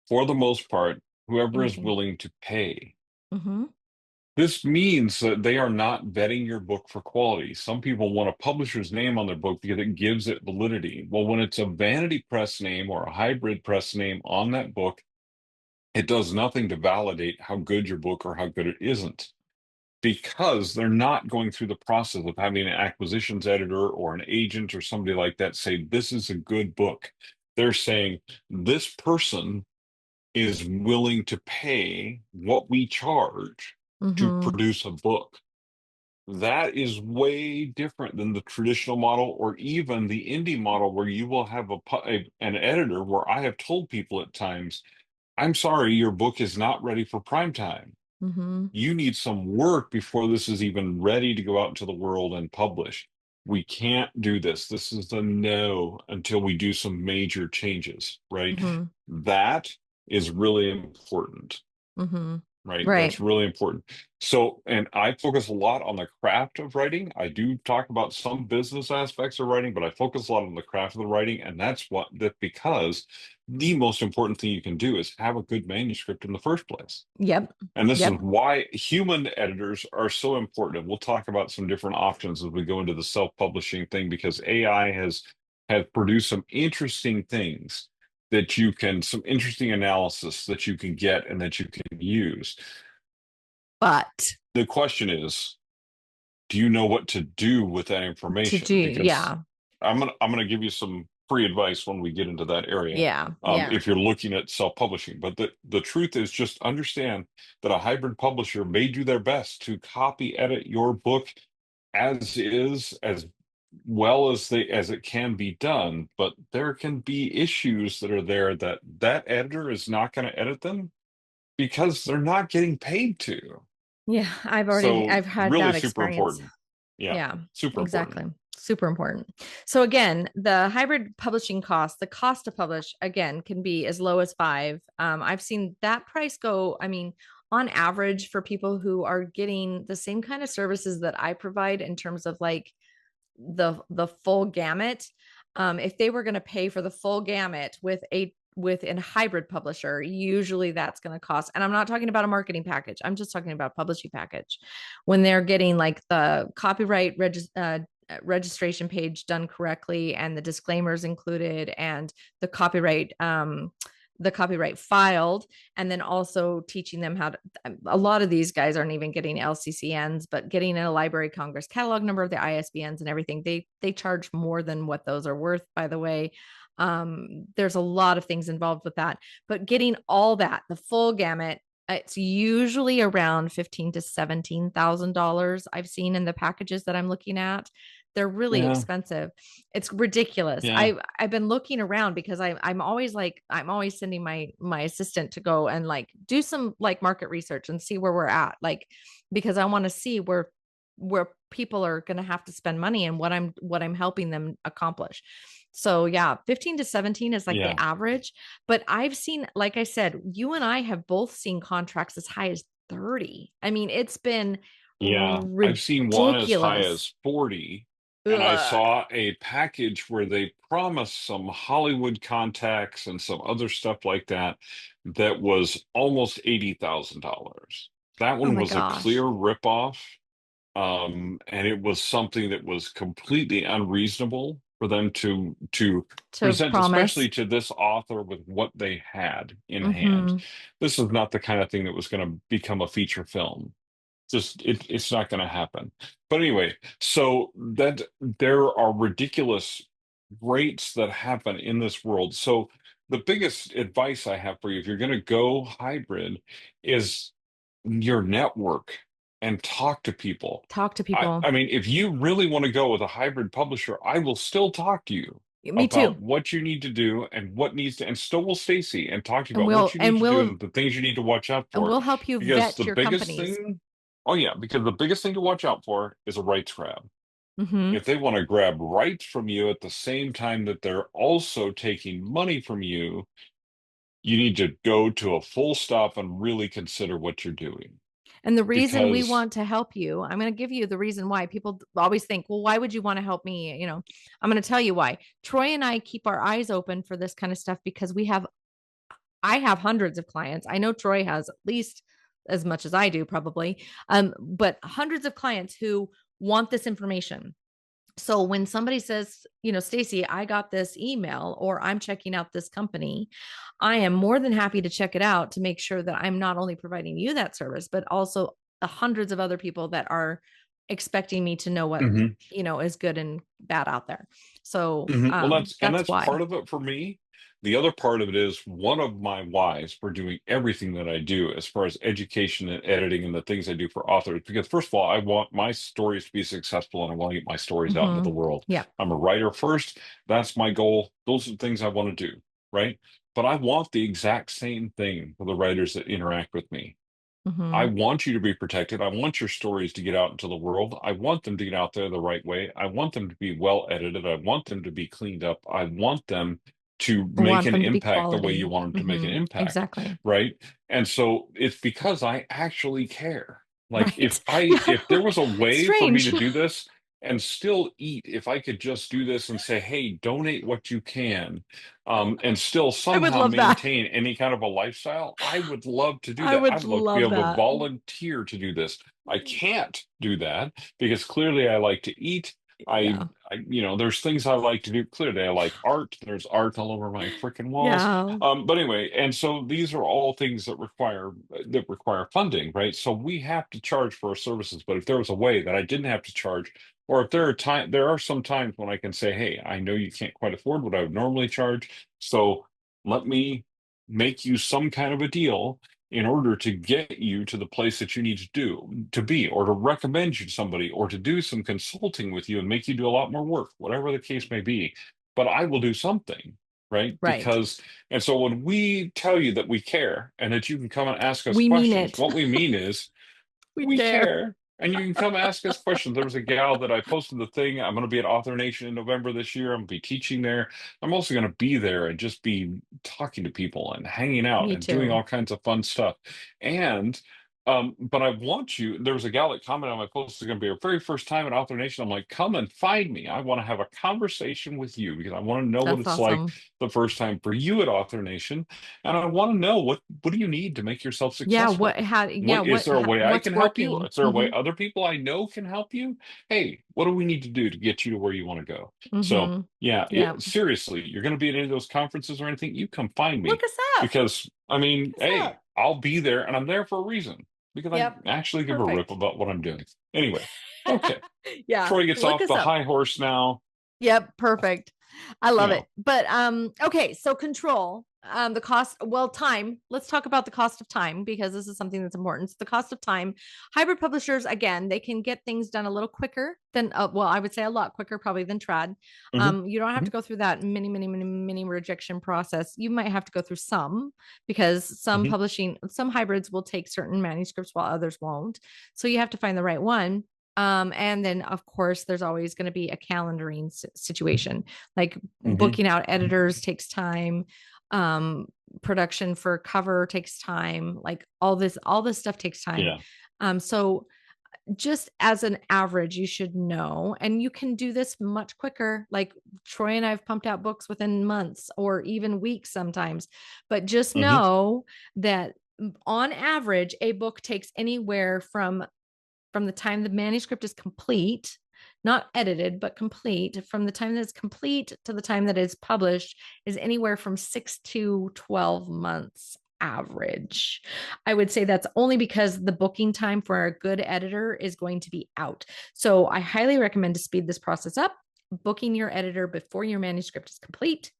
for the most part, whoever is Anything. willing to pay. Mm-hmm. This means that they are not vetting your book for quality. Some people want a publisher's name on their book because it gives it validity. Well, when it's a vanity press name or a hybrid press name on that book, it does nothing to validate how good your book or how good it isn't, because they're not going through the process of having an acquisitions editor or an agent or somebody like that say, this is a good book. They're saying, this person is willing to pay what we charge to Mm-hmm. produce a book. That is way different than the traditional model or even the indie model, where you will have an editor where I have told people at times, I'm sorry, your book is not ready for prime time. Mm-hmm. You need some work before this is even ready to go out into the world and publish. We can't do this. This is a no until we do some major changes, right? Mm-hmm. That is really important, Mm-hmm. right? Right. That's really important. So, and I focus a lot on the craft of writing. I do talk about some business aspects of writing, but I focus a lot on the craft of the writing. And that because the most important thing you can do is have a good manuscript in the first place. Yep. And this is Yep. why human editors are so important. And we'll talk about some different options as we go into the self-publishing thing, because AI has produced some interesting things some interesting analysis that you can get and that you can use. But The question is, do you know what to do with that to do, information? Because yeah. I'm gonna give you some free advice when we get into that area. Yeah. Yeah. If you're looking at self-publishing, but the truth is, just understand that a hybrid publisher may do their best to copy edit your book as is, as well as it can be done, but there can be issues that are there that editor is not going to edit them because they're not getting paid to. Yeah. So I've had really that super experience. important. Yeah, Yeah, super important. exactly. Super important. So again, the hybrid publishing cost, the cost to publish again can be as low as five. I've seen that price go, I mean, on average for people who are getting the same kind of services that I provide in terms of like the full gamut. If they were going to pay for the full gamut with a hybrid publisher, usually that's going to cost, and I'm not talking about a marketing package, I'm just talking about publishing package, when they're getting like the copyright registration page done correctly and the disclaimers included and the copyright filed, and then also teaching them how to, a lot of these guys aren't even getting LCCNs, but getting a Library of Congress catalog number, the ISBNs and everything. They charge more than what those are worth, by the way. There's a lot of things involved with that, but getting all that, the full gamut, it's usually around $15,000 to $17,000 I've seen in the packages that I'm looking at. They're really Yeah, expensive. It's ridiculous. yeah, I've been looking around because I'm always like, I'm always sending my assistant to go and like do some like market research and see where we're at, like, because I want to see where people are going to have to spend money and what I'm helping them accomplish. So yeah, 15 to 17 is like the yeah, average, but I've seen, like I said, you and I have both seen contracts as high as 30. I mean, it's been yeah. I've seen one as high ridiculous. as 40, and I Ugh. saw a package where they promised some Hollywood contacts and some other stuff like that that was almost $80,000. That Oh one my was a clear gosh. ripoff. And it was something that was completely unreasonable. for them to To present, promise. especially to this author with what they had in hand. Mm-hmm. This is not the kind of thing that was going to become a feature film. It's not going to happen. But anyway, so that there are ridiculous rates that happen in this world. So the biggest advice I have for you, if you're going to go hybrid, is your network and talk to people. Talk to I, people. I mean, if you really want to go with a hybrid publisher, I will still talk to you Me too. about what you need to do and what needs to, and so will Stacy, and talk to you And about what we'll you need and to do we'll and the things you need to watch out and for. we'll help you Because the vet your biggest companies. thing, oh yeah, because the biggest thing to watch out for is a rights grab. Mm-hmm. If they want to grab rights from you at the same time that they're also taking money from you, you need to go to a full stop and really consider what you're doing. And the reason we Because want to help you, I'm going to give you the reason why. People always think, well, why would you want to help me? I'm going to tell you why. Troy and I keep our eyes open for this kind of stuff because I have hundreds of clients. I know Troy has at least as much as I do, probably, but hundreds of clients who want this information. So when somebody says, Stacey, I got this email or I'm checking out this company, I am more than happy to check it out to make sure that I'm not only providing you that service, but also the hundreds of other people that are expecting me to know what, Mhm. is good and bad out there. So Well, that's that's why. part of it for me. The other part of it is one of my whys for doing everything that I do as far as education and editing and the things I do for authors. Because first of all, I want my stories to be successful and I want to get my stories out into Mm-hmm. the world. Yeah. I'm a writer first. That's my goal. Those are the things I want to do, right? But I want the exact same thing for the writers that interact with me. I Mm-hmm. want you to be protected. I want your stories to get out into the world. I want them to get out there the right way. I want them to be well edited. I want them to be cleaned up. I want them to I make want an them to be impact the way you quality. want them to make an Mm-hmm. impact, Exactly. right? And so it's because I actually care. Like Right. Yeah. if there was a way for me to Strange. do this and still eat, if I could just do this and say, hey, donate what you can, and still I would somehow love that. maintain any kind of a lifestyle, I would love to do I that. would I'd love to be love able to that. volunteer to do this. I can't do that because clearly I like to eat. Yeah. There's things I like to do. Clearly, I like art. There's art all over my freaking walls. Yeah. But anyway, and so these are all things that require funding, right? So we have to charge for our services. But if there was a way that I didn't have to charge, or if there are some times when I can say, hey, I know you can't quite afford what I would normally charge, so let me make you some kind of a deal in order to get you to the place that you need to be, or to recommend you to somebody, or to do some consulting with you and make you do a lot more work, whatever the case may be. But I will do something, right? Right. Because, and so when we tell you that we care and that you can come and ask us We mean questions, it. what we mean is We we care. care. And you can come ask us questions. There was a gal that I posted the thing. I'm going to be at Author Nation in November this year. I'm going to be teaching there. I'm also going to be there and just be talking to people and hanging out Me and doing too. all kinds of fun stuff. And but I want you. There was a gal that commented on my post. It's going to be her very first time at Author Nation. I'm like, come and find me. I want to have a conversation with you because I want to know what That's it's like awesome. the first time for you at Author Nation, and I want to know what do you need to make yourself Yeah. successful. What is there a way I What's can help you? working? Is there a way Mm-hmm. other people I know can help you? Hey, what do we need to do to get you to where you want to go? So, Mm-hmm. yeah, Yeah. seriously, you're going to be at any of those conferences or anything, you come find Look me us up. because I mean, Look us hey, up. I'll be there and I'm there for a reason because I Yep. actually give a rip Perfect. about what I'm doing. Anyway, okay. Yeah. Troy gets Look off us the up. high horse now, Yep, perfect. I you love it. know. But okay, so control. The cost, well, time. Let's talk about the cost of time because this is something that's important. So the cost of time. Hybrid publishers, again, they can get things done a little quicker than well, I would say a lot quicker probably than trad. Hmm. You don't have to Hmm. go through that many rejection process. You might have to go through some because Hmm. some hybrids will take certain manuscripts while others won't. So you have to find the right one. And then of course there's always going to be a calendaring situation. Like Hmm. booking out editors takes time. Um, Production for cover takes time. Like all this stuff takes time. Yeah. So just as an average, you should know, and you can do this much quicker. Like Troy and I've pumped out books within months or even weeks sometimes, but just Hmm. know that on average, a book takes anywhere from the time the manuscript is complete not edited, but complete, from the time that it's complete to the time that it's published is anywhere from 6 to 12 months average. I would say that's only because the booking time for a good editor is going to be out. So I highly recommend to speed this process up, booking your editor before your manuscript is complete.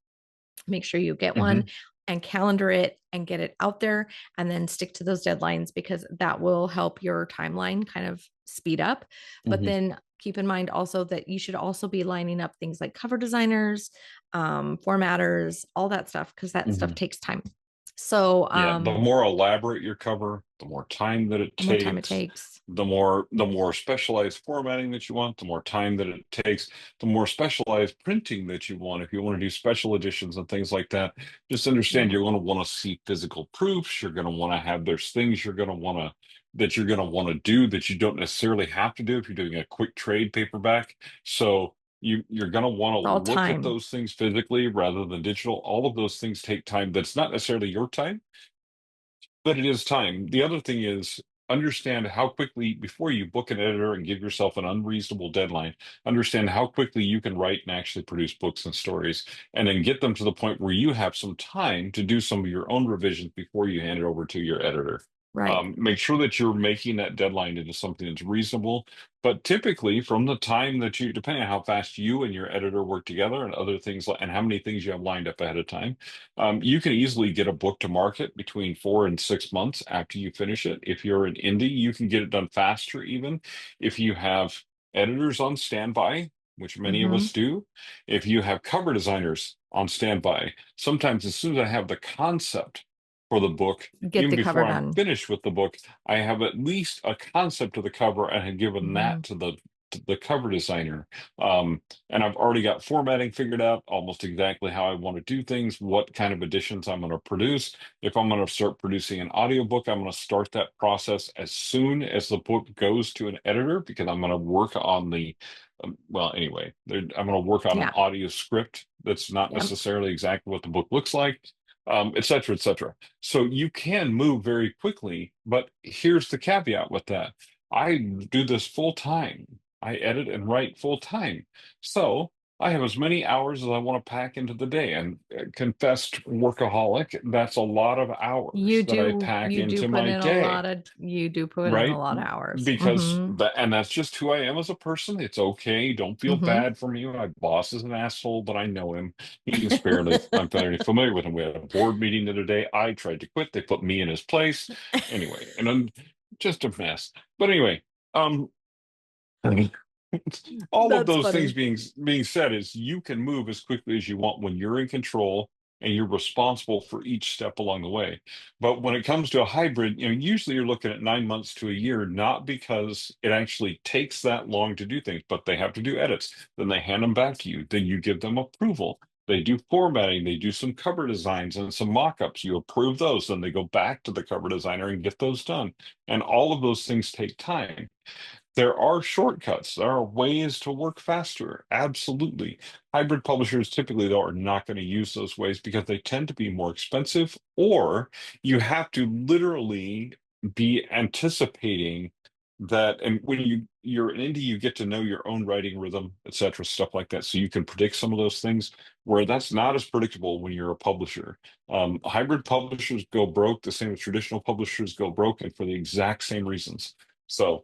Make sure you get Hmm. one and calendar it and get it out there, and then stick to those deadlines, because that will help your timeline kind of speed up. But Hmm. then keep in mind also that you should also be lining up things like cover designers, formatters, all that stuff, because that stuff Hmm. takes time. So Yeah, the more elaborate your cover, the more time that it the more time it takes, takes. the more specialized formatting that you want, the more time that it takes, the more specialized printing that you want. If you want to do special editions and things like that, just understand Yeah. you're going to want to see physical proofs. You're going to want to have there's things you're going to want to do that you don't necessarily have to do if you're doing a quick trade paperback. So you're going to want to It's all look at time. those things physically rather than digital. All of those things take time. That's not necessarily your time, but it is time. The other thing is understand how quickly, before you book an editor and give yourself an unreasonable deadline, understand how quickly you can write and actually produce books and stories, and then get them to the point where you have some time to do some of your own revisions before you hand it over to your editor. Right. Make sure that you're making that deadline into something that's reasonable. But typically, from the time that you, depending on how fast you and your editor work together and other things, and how many things you have lined up ahead of time, you can easily get a book to market between 4 and 6 months after you finish it. If you're an indie, you can get it done faster, even if you have editors on standby, which many of Mm-hmm. us do. If you have cover designers on standby, sometimes as soon as I have the concept for the book, Get even the cover before I'm done. finished with the book, I have at least a concept of the cover and have given Mm-hmm. that to the cover designer. And I've already got formatting figured out, almost exactly how I want to do things, what kind of editions I'm going to produce. If I'm going to start producing an audiobook, I'm going to start that process as soon as the book goes to an editor, because I'm going to work on well, anyway, I'm going to work on an Yeah. audio script that's not Yep. necessarily exactly what the book looks like, et cetera, et cetera. So you can move very quickly, but here's the caveat with that. I do this full time. I edit and write full time. So I have as many hours as I want to pack into the day. And confessed workaholic, that's a lot of hours that I pack You do into put my in a day, lot of you do put in a right? lot of hours. Because Mm-hmm. and that's just who I am as a person. It's okay. Don't feel Mm-hmm. bad for me. My boss is an asshole, but I know him. He's fairly, I'm fairly familiar with him. We had a board meeting the other day. I tried to quit. They put me in his place. Anyway, and I'm just a mess. But anyway, um, all of That's those things funny. being said, is you can move as quickly as you want when you're in control and you're responsible for each step along the way. But when it comes to a hybrid, usually you're looking at 9 months to a year, not because it actually takes that long to do things, but they have to do edits. Then they hand them back to you. Then you give them approval. They do formatting, they do some cover designs and some mock-ups. You approve those, then they go back to the cover designer and get those done. And all of those things take time. There are shortcuts. There are ways to work faster. Absolutely. Hybrid publishers typically, though, are not going to use those ways because they tend to be more expensive, or you have to literally be anticipating that. And when you're an indie, you get to know your own writing rhythm, etc., stuff like that. So you can predict some of those things where that's not as predictable when you're a publisher. Hybrid publishers go broke the same as traditional publishers go broke, and for the exact same reasons. So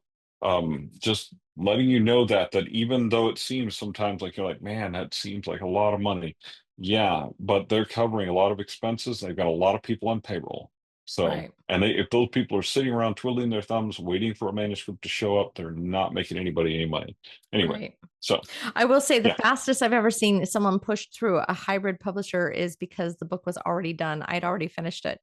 just letting you know that even though it seems sometimes like you're like, man, that seems like a lot of money. Yeah, but they're covering a lot of expenses. They've got a lot of people on payroll. So, Right. and if those people are sitting around twiddling their thumbs, waiting for a manuscript to show up, they're not making anybody any money. Anyway, Right. so I will say the yeah, fastest I've ever seen someone push through a hybrid publisher is because the book was already done. I'd already finished it.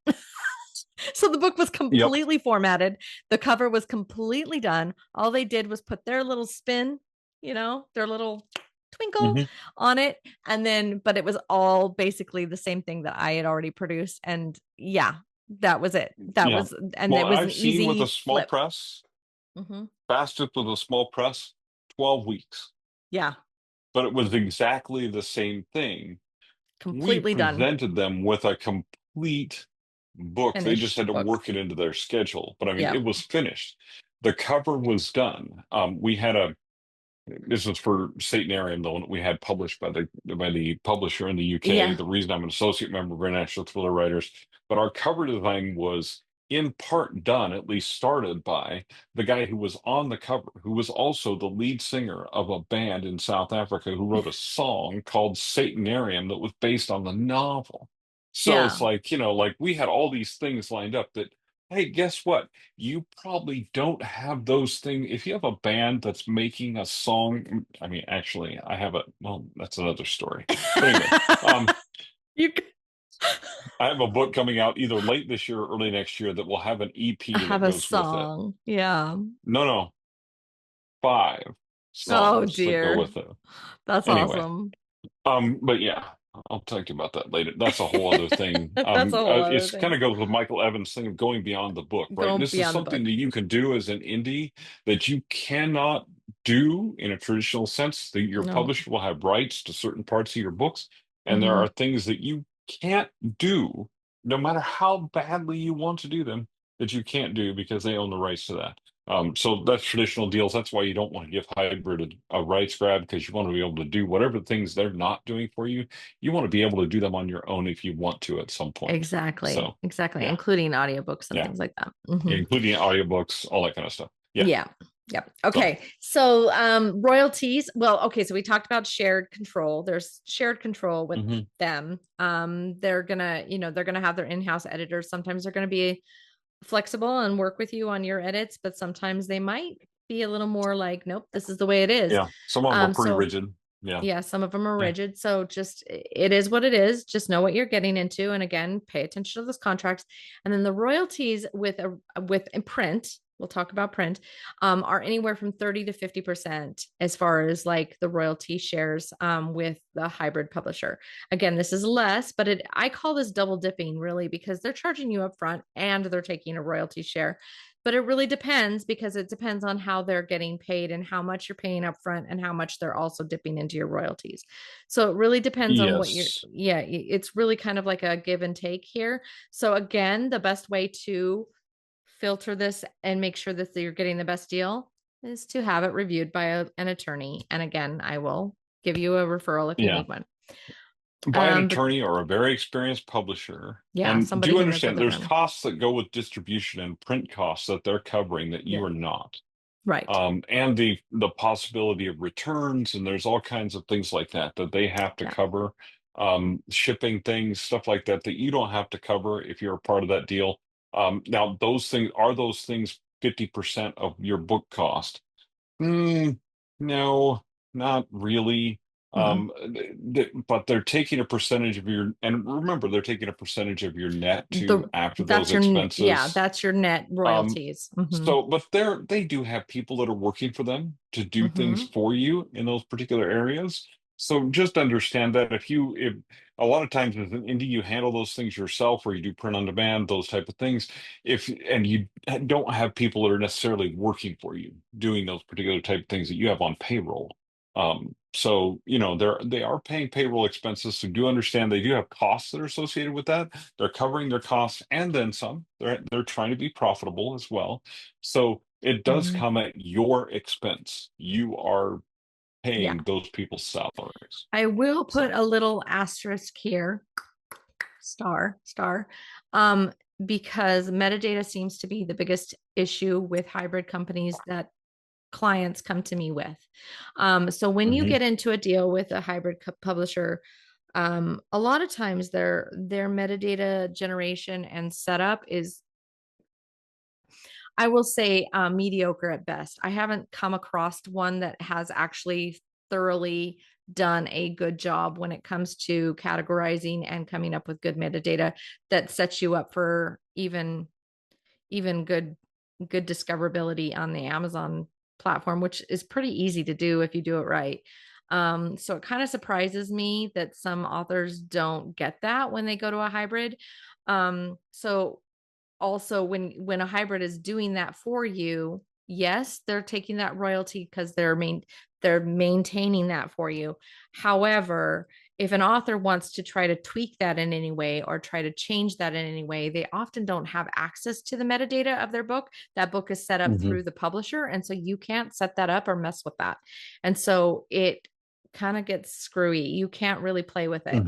So the book was yep. completely formatted. The cover was completely done. All they did was put their little spin, their little twinkle Hmm. on it. And then, but it was all basically the same thing that I had already produced. And yeah, that was it. Yeah. And Well, it and was an I've seen with a easy small flip. press, Mm-hmm. fastest with a small press, 12 weeks. Yeah, But it was exactly the same thing. We completely done. presented them with a complete book. They just Finished had to book. work it into their schedule. But I mean, Yeah. it was finished. The cover was done. We had This was for Satanarium, the one that we had published by the publisher in the UK. Yeah. The reason I'm an associate member of International Thriller Writers, but our cover design was in part done, at least started by the guy who was on the cover, who was also the lead singer of a band in South Africa who wrote a song called Satanarium that was based on the novel. So it's Yeah. like, like we had all these things lined up that, hey, guess what? You probably don't have those things. If you have a band that's making a song, I mean, actually, I have well, that's another story. But anyway, You I have a book coming out either late this year or early next year that will have an EP have that a goes with it. song. Yeah. No, no, 5 Oh songs that go dear. with it. That's Anyway, awesome. but yeah, I'll talk to you about that later. That's a whole other thing. That's a whole other It's kind thing. of goes with Michael Evans' thing of going beyond the book, right? Go This is beyond the something book. that you can do as an indie that you cannot do in a traditional sense. That your No. publisher will have rights to certain parts of your books, and there Hmm. are things that you can't do, no matter how badly you want to do them, that you can't do because they own the rights to that. So that's traditional deals. That's why you don't want to give hybrid a rights grab because you want to be able to do whatever things they're not doing for you. You want to be able to do them on your own if you want to at some point. Exactly. So Exactly. yeah, Including audiobooks and yeah, things like that. including audiobooks, all that kind of stuff. Yeah. Yeah. Yep. So Okay. So royalties. Well, okay, so we talked about shared control. There's shared control with mhm. them. They're gonna, they're gonna have their in-house editors. Sometimes they're gonna be flexible and work with you on your edits, but sometimes they might be a little more like, nope, this is the way it is. Yeah, some of them are pretty So rigid. Yeah, yeah, some of them are yeah, rigid. So just it is what it is. Just know what you're getting into. And again, pay attention to those contracts. And then the royalties with print, we'll talk about print, are anywhere from 30 to 50% as far as like the royalty shares with the hybrid publisher. Again, this is less, but I call this double dipping really because they're charging you up front and they're taking a royalty share. But it really depends because it depends on how they're getting paid and how much you're paying up front and how much they're also dipping into your royalties. So it really depends on what you're, yes, yeah, it's really kind of like a give and take here. So again, the best way to filter this and make sure that you're getting the best deal is to have it reviewed by an attorney. And again, I will give you a referral if you yeah. need one. By an But attorney or a very experienced publisher. yeah, And somebody do who knows what understand they're there's doing. costs that go with distribution and print costs that they're covering that you Yeah, are not. right. And the possibility of returns, and there's all kinds of things like that that they have to Yeah. cover. Shipping things, stuff like that that you don't have to cover if you're a part of that deal. Now, those things 50% of your book cost? Mm, no, not really. Mm-mm. But they're taking a percentage of and remember, they're taking a percentage of your net too The after those that's your yeah, expenses. that's your net Um, royalties. Hmm. so, but they do have people that are working for them to do things Hmm. for you in those particular areas. So just understand that if a lot of times as an indie, you handle those things yourself, or you do print on demand, those type of things. And you don't have people that are necessarily working for you doing those particular type of things that you have on payroll. So they are paying payroll expenses. So do understand they do have costs that are associated with that. They're covering their costs and then some. They're trying to be profitable as well. So it does Hmm. come at your expense. You are Yeah. paying those people's salaries. I will put So a little asterisk here, star, um, because metadata seems to be the biggest issue with hybrid companies that clients come to me with. So when you mhm. get into a deal with a hybrid publisher, a lot of times their metadata generation and setup is, I will say, mediocre at best. I haven't come across one that has actually thoroughly done a good job when it comes to categorizing and coming up with good metadata that sets you up for even good discoverability on the Amazon platform, which is pretty easy to do if you do it right. So it kind of surprises me that some authors don't get that when they go to a hybrid. So also when a hybrid is doing that for you, yes, they're taking that royalty because they're maintaining that for you. However, if an author wants to try to tweak that in any way or try to change that in any way, they often don't have access to the metadata of their book. That book is set up Hmm. through the publisher. And so you can't set that up or mess with that. And so it kind of gets screwy. You can't really play with it.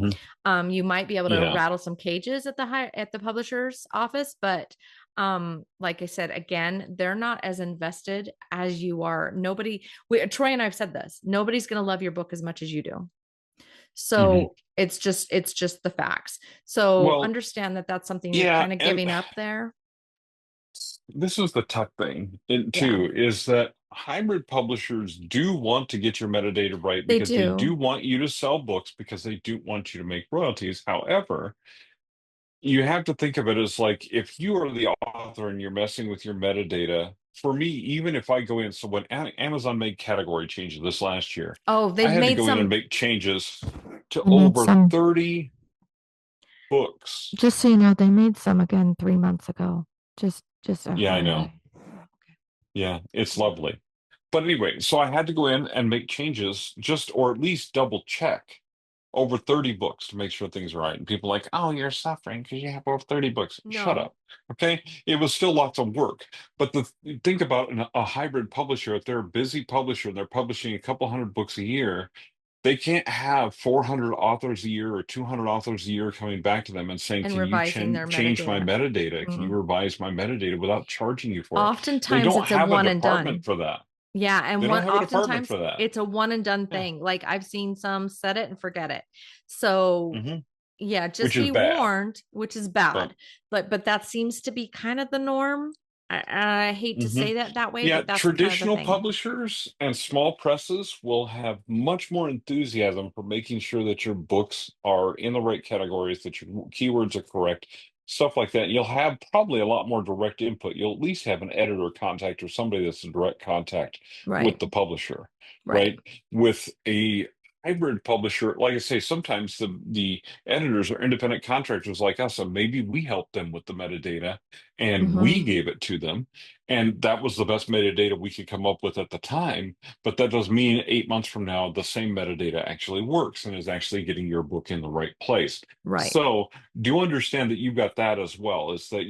Hmm. You might be able to Yeah. rattle some cages at the publisher's office, but like I said, again, they're not as invested as you are. Troy and I've said this, nobody's going to love your book as much as you do. Hmm. So it's just the facts. So Well, understand that that's something you're yeah, kind of and giving up there. this is the tough thing Yeah, too, is that hybrid publishers do want to get your metadata right they because they do do. want you to sell books because they do want you to make royalties. However, you have to think of it as like if you are the author and you're messing with your metadata, for me, even if I go in, so when Amazon made category changes this last year, Oh, I they've had to made go in and some. make changes to They made over some, 30 books. just so you know, they made some again 3 months ago. Just Yeah, I know. FYI. Yeah, it's lovely. But anyway, so I had to go in and make changes just, or at least double check over 30 books to make sure things are right. And people are like, oh, you're suffering because you have over 30 books. Shut No. up. Okay. It was still lots of work. But think about a hybrid publisher. If they're a busy publisher and they're publishing a couple hundred books a year, they can't have 400 authors a year or 200 authors a year coming back to them and saying, And can you revising their change my metadata. metadata? Can you Mhm. revise my metadata without charging you for it? They Oftentimes don't it's a have a one and department done. for that. Yeah, and They don't one have a department oftentimes for that. it's a one and done Yeah. thing. Like I've seen some set it and forget it. So Hmm. yeah, Which just is be bad. warned, which is But bad. But that seems to be kind of the norm. I hate to hmm say that way, yeah, but that's kind of the traditional thing. publishers and small presses will have much more enthusiasm for making sure that your books are in the right categories, that your keywords are correct, stuff like that. You'll have probably a lot more direct input. You'll at least have an editor contact or somebody that's in direct contact with Right. the publisher, Right. right? With a hybrid publisher, like I say, sometimes the editors are independent contractors like us, and maybe we helped them with the metadata and we Hmm. gave it to them. And that was the best metadata we could come up with at the time. But that does mean 8 months from now, the same metadata actually works and is actually getting your book in the right place. Right. So do understand that you've got that as well, is that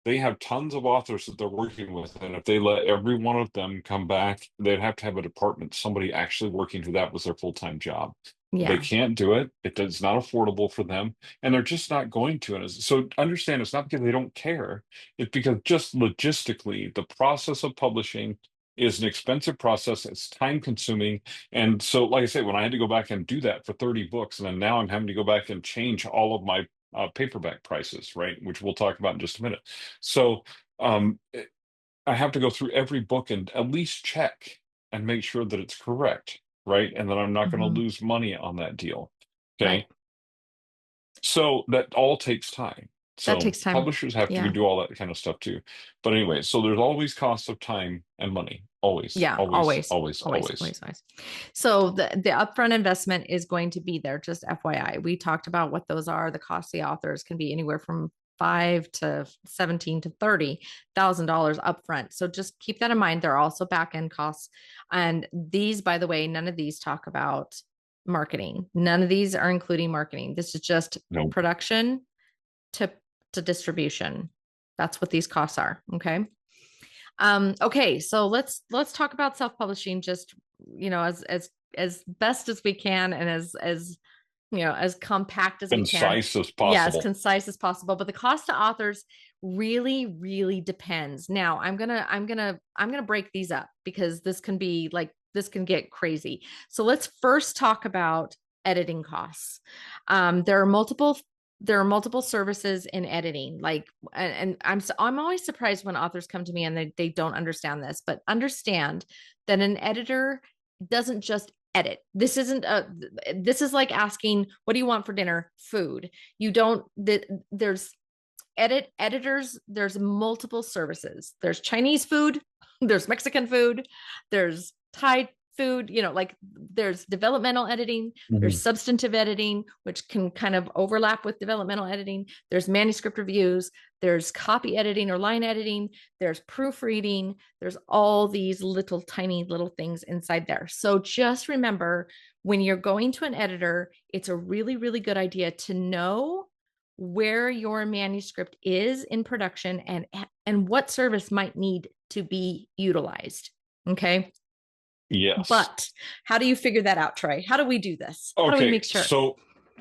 they have tons of authors that they're working with. And if they let every one of them come back, they'd have to have a department, somebody actually working who that was their full-time job. They Yeah. can't do it. It's not affordable for them, and they're just not going to. And so understand it's not because they don't care. It's because just logistically, the process of publishing is an expensive process. It's time consuming. And so, like I say, when I had to go back and do that for 30 books, and then now I'm having to go back and change all of my paperback prices, right? Which we'll talk about in just a minute. So um, I have to go through every book and at least check and make sure that it's correct, right? And that I'm not going Hmm. to lose money on that deal. Right. Okay. So that all takes time. That So takes time. publishers have to Yeah. do all that kind of stuff too. But anyway, so there's always costs of time and money. Always, Yeah, always, always, always, always, always. always, always. So the upfront investment is going to be there, just FYI. We talked about what those are. The cost of the authors can be anywhere from 5 to 17 to $30,000 upfront. So just keep that in mind. There are also back end costs. And these, by the way, none of these talk about marketing. None of these are including marketing. This is just No. production to to distribution. That's what these costs are. Okay. Okay, so let's talk about self-publishing just, as best as we can, and as as compact as we can. Concise as Yeah, as possible. concise as possible. But the cost to authors really, really depends. Now, I'm gonna break these up because this can get crazy. So let's first talk about editing costs. There are multiple services in editing, like, and I'm always surprised when authors come to me and they don't understand this, but understand that an editor doesn't just edit. This is like asking, what do you want for dinner? Food. You don't there's editors, there's multiple services. There's Chinese food, there's Mexican food, there's Thai food, like there's developmental editing, there's Mhm. substantive editing, which can kind of overlap with developmental editing. There's manuscript reviews, there's copy editing or line editing, there's proofreading, there's all these little tiny little things inside there. So just remember, when you're going to an editor, it's a really, really good idea to know where your manuscript is in production and what service might need to be utilized. Okay. Yes. But how do you figure that out, Troy? How do we do this? How do we Okay, make sure?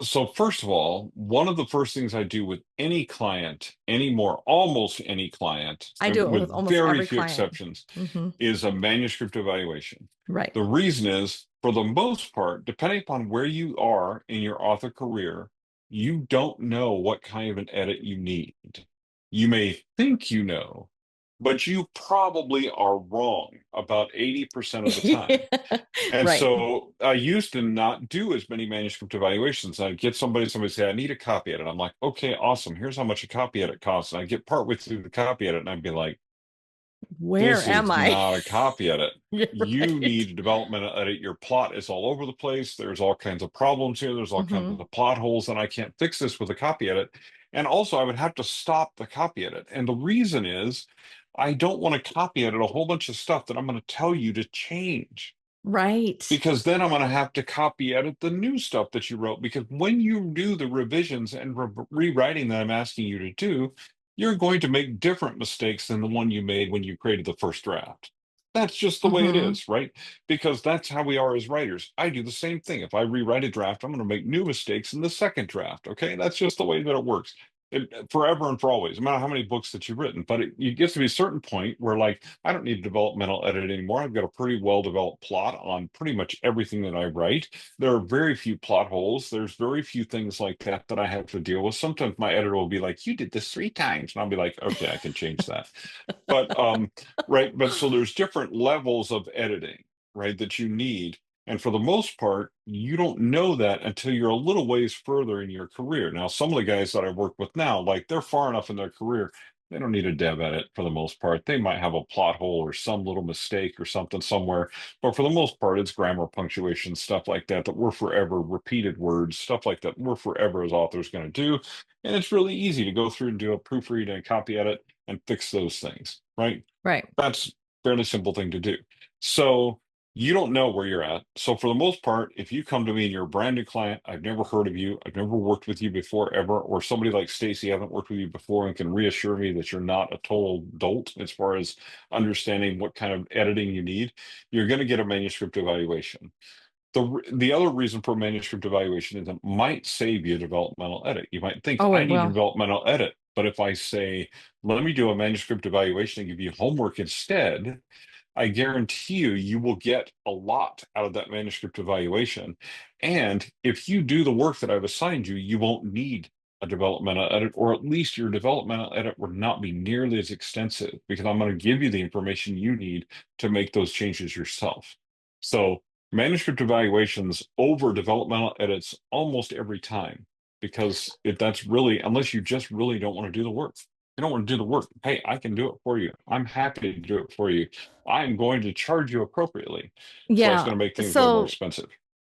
so first of all, one of the first things I do with any client anymore, almost any client, I do and it with with almost very every few client. exceptions, Mm-hmm. is a manuscript evaluation. Right. The reason is, for the most part, depending upon where you are in your author career, you don't know what kind of an edit you need. You may think you know, but you probably are wrong about 80% of the time. And Right. so I used to not do as many manuscript evaluations. I'd get somebody say, I need a copy edit. I'm like, okay, awesome. Here's how much a copy edit costs. And I get partway through the copy edit and I'd be like, Where this am is I? not a copy edit. You're You right. need a development edit. Your plot is all over the place. There's all kinds of problems here. There's all kinds Mm-hmm. of plot holes, and I can't fix this with a copy edit. And also, I would have to stop the copy edit. And the reason is I don't want to copy edit a whole bunch of stuff that I'm going to tell you to change, Right. because then I'm going to have to copy edit the new stuff that you wrote. Because when you do the revisions and rewriting that I'm asking you to do, you're going to make different mistakes than the one you made when you created the first draft. That's just the way it Mm-hmm. is, right? Because that's how we are as writers. I do the same thing. If I rewrite a draft, I'm going to make new mistakes in the second draft. Okay, that's just the way that it works. Forever and for always, no matter how many books that you've written. But it gets to be a certain point where, like, I don't need a developmental edit anymore. I've got a pretty well developed plot on pretty much everything that I write. There are very few plot holes. There's very few things like that that I have to deal with. Sometimes my editor will be like, "You did this 3 times," and I'll be like, "Okay, I can change that." But right. But so there's different levels of editing, right, that you need. And for the most part, you don't know that until you're a little ways further in your career. Now, some of the guys that I work with now, like, they're far enough in their career, they don't need a dev edit for the most part. They might have a plot hole or some little mistake or something somewhere, but for the most part, it's grammar, punctuation, stuff like that, that we're forever, repeated words, stuff like that, we're forever as authors going to do. And it's really easy to go through and do a proofread and a copy edit and fix those things, right? Right. That's a fairly simple thing to do. So you don't know where you're at. So for the most part, if you come to me and you're a brand new client, I've never heard of you, I've never worked with you before ever, or somebody like Stacey, I haven't worked with you before and can reassure me that you're not a total dolt as far as understanding what kind of editing you need, you're going to get a manuscript evaluation. The other reason for manuscript evaluation is it might save you a developmental edit. You might think, Oh, I it need a will. developmental edit. But if I say, let me do a manuscript evaluation and give you homework instead, I guarantee you, you will get a lot out of that manuscript evaluation. And if you do the work that I've assigned you, you won't need a developmental edit, or at least your developmental edit will not be nearly as extensive, because I'm going to give you the information you need to make those changes yourself. So manuscript evaluations over developmental edits almost every time, because if that's really, unless you just really don't want to do the work. You don't want to do the work. Hey, I can do it for you. I'm happy to do it for you. I'm going to charge you appropriately. So that's Yeah. going to make things a little more So expensive.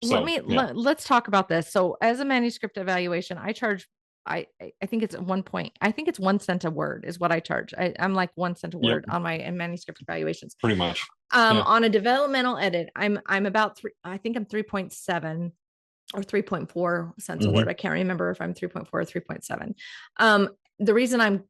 So yeah. let's talk about this. So as a manuscript evaluation, I charge I think it's at one point, I think it's 1 cent a word is what I charge. I'm like 1 cent a Yep. word on my manuscript evaluations. Pretty much. Yeah. On a developmental edit, I'm about I think I'm 3.7 or 3.4 cents a word. Hmm. I can't remember if I'm 3.4 or 3.7. The reason I'm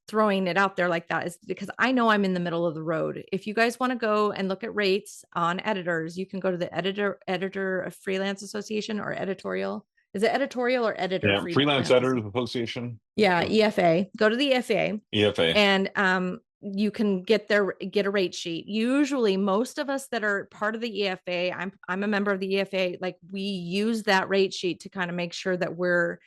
throwing it out there like that is because I know I'm in the middle of the road. If you guys want to go and look at rates on editors, you can go to the editor freelance association, or editorial. Is it editorial or editor Yeah. Freelance freelance? Editors Association. Yeah, Or EFA. Go to the EFA, EFA. and you can get a rate sheet. Usually most of us that are part of the EFA, I'm a member of the EFA, like, we use that rate sheet to kind of make sure that we're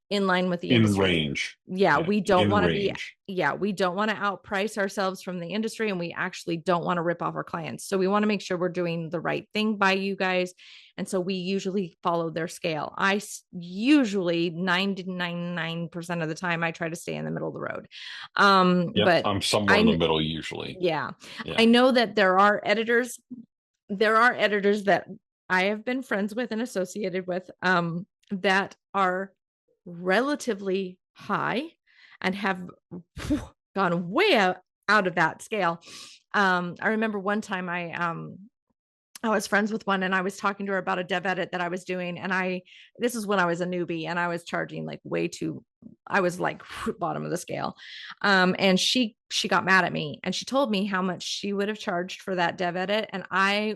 in line with the In industry. range. Yeah, Yeah. we don't In want to be, range. yeah, we don't want to outprice ourselves from the industry, and we actually don't want to rip off our clients. So we want to make sure we're doing the right thing by you guys. And so we usually follow their scale. Usually 99% of the time I try to stay in the middle of the road. Yep. But I'm somewhere in the I middle usually. yeah, Yeah. I know that there are editors there are editors that I have been friends with and associated with, that are relatively high and have gone way out of that scale. I remember one time I was friends with one and I was talking to her about a dev edit that I was doing. And this is when I was a newbie and I was charging like way too, I was like bottom of the scale. And she got mad at me and she told me how much she would have charged for that dev edit. And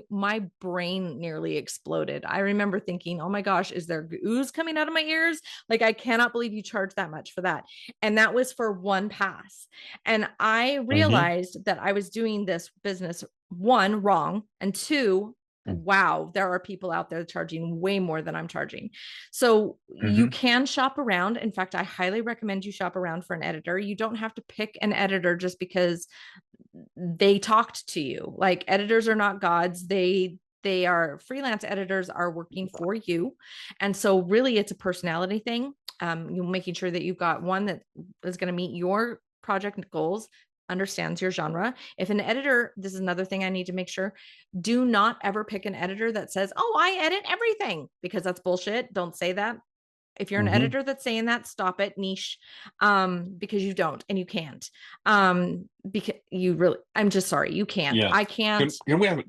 my brain nearly exploded. I remember thinking, oh my gosh, is there ooze coming out of my ears? Like, I cannot believe you charged that much for that. And that was for one pass. And I Mm-hmm. realized that I was doing this business, one, wrong, and two, wow, there are people out there charging way more than I'm charging. So you Mm-hmm. can shop around. In fact, I highly recommend you shop around for an editor. You don't have to pick an editor just because they talked to you. Like, editors are not gods. They are freelance editors, are working for you. And so really it's a personality thing. You making sure that you've got one that is going to meet your project goals, understands your genre. If an editor, this is another thing I need to make sure, do not ever pick an editor that says, oh, I edit everything, because that's bullshit. Don't say that. If you're an Mm-hmm. editor that's saying that, stop it, niche. Because you don't and you can't. Because you really, I'm just sorry, you can't. Yeah. I can't. Can we have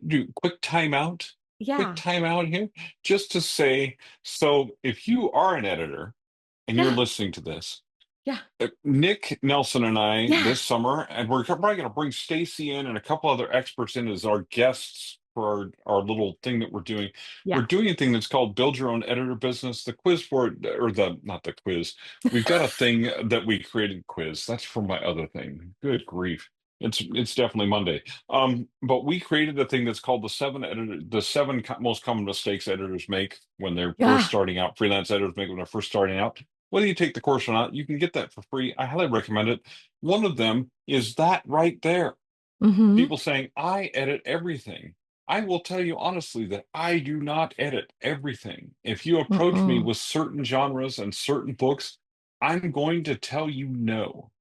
do quick timeout? Quick Yeah. timeout here, just to say, so if you are an editor and you're Yeah. listening to this, Yeah. Nick Nelson and I Yeah. this summer, and we're probably going to bring Stacey in and a couple other experts in as our guests for our little thing that we're doing. We're Yeah. doing a thing that's called Build Your Own Editor Business. The quiz for it, or the not the quiz. We've got a thing that we created quiz. That's for my other thing. Good grief. It's definitely Monday. But we created a thing that's called the seven most common mistakes editors make when they're first Yeah. starting out. Freelance editors make when they're first starting out. Whether you take the course or not, you can get that for free. I highly recommend it. One of them is that right there. Mm-hmm. People saying, I edit everything. I will tell you honestly that I do not edit everything. If you approach me Mm-mm. with certain genres and certain books, I'm going to tell you no,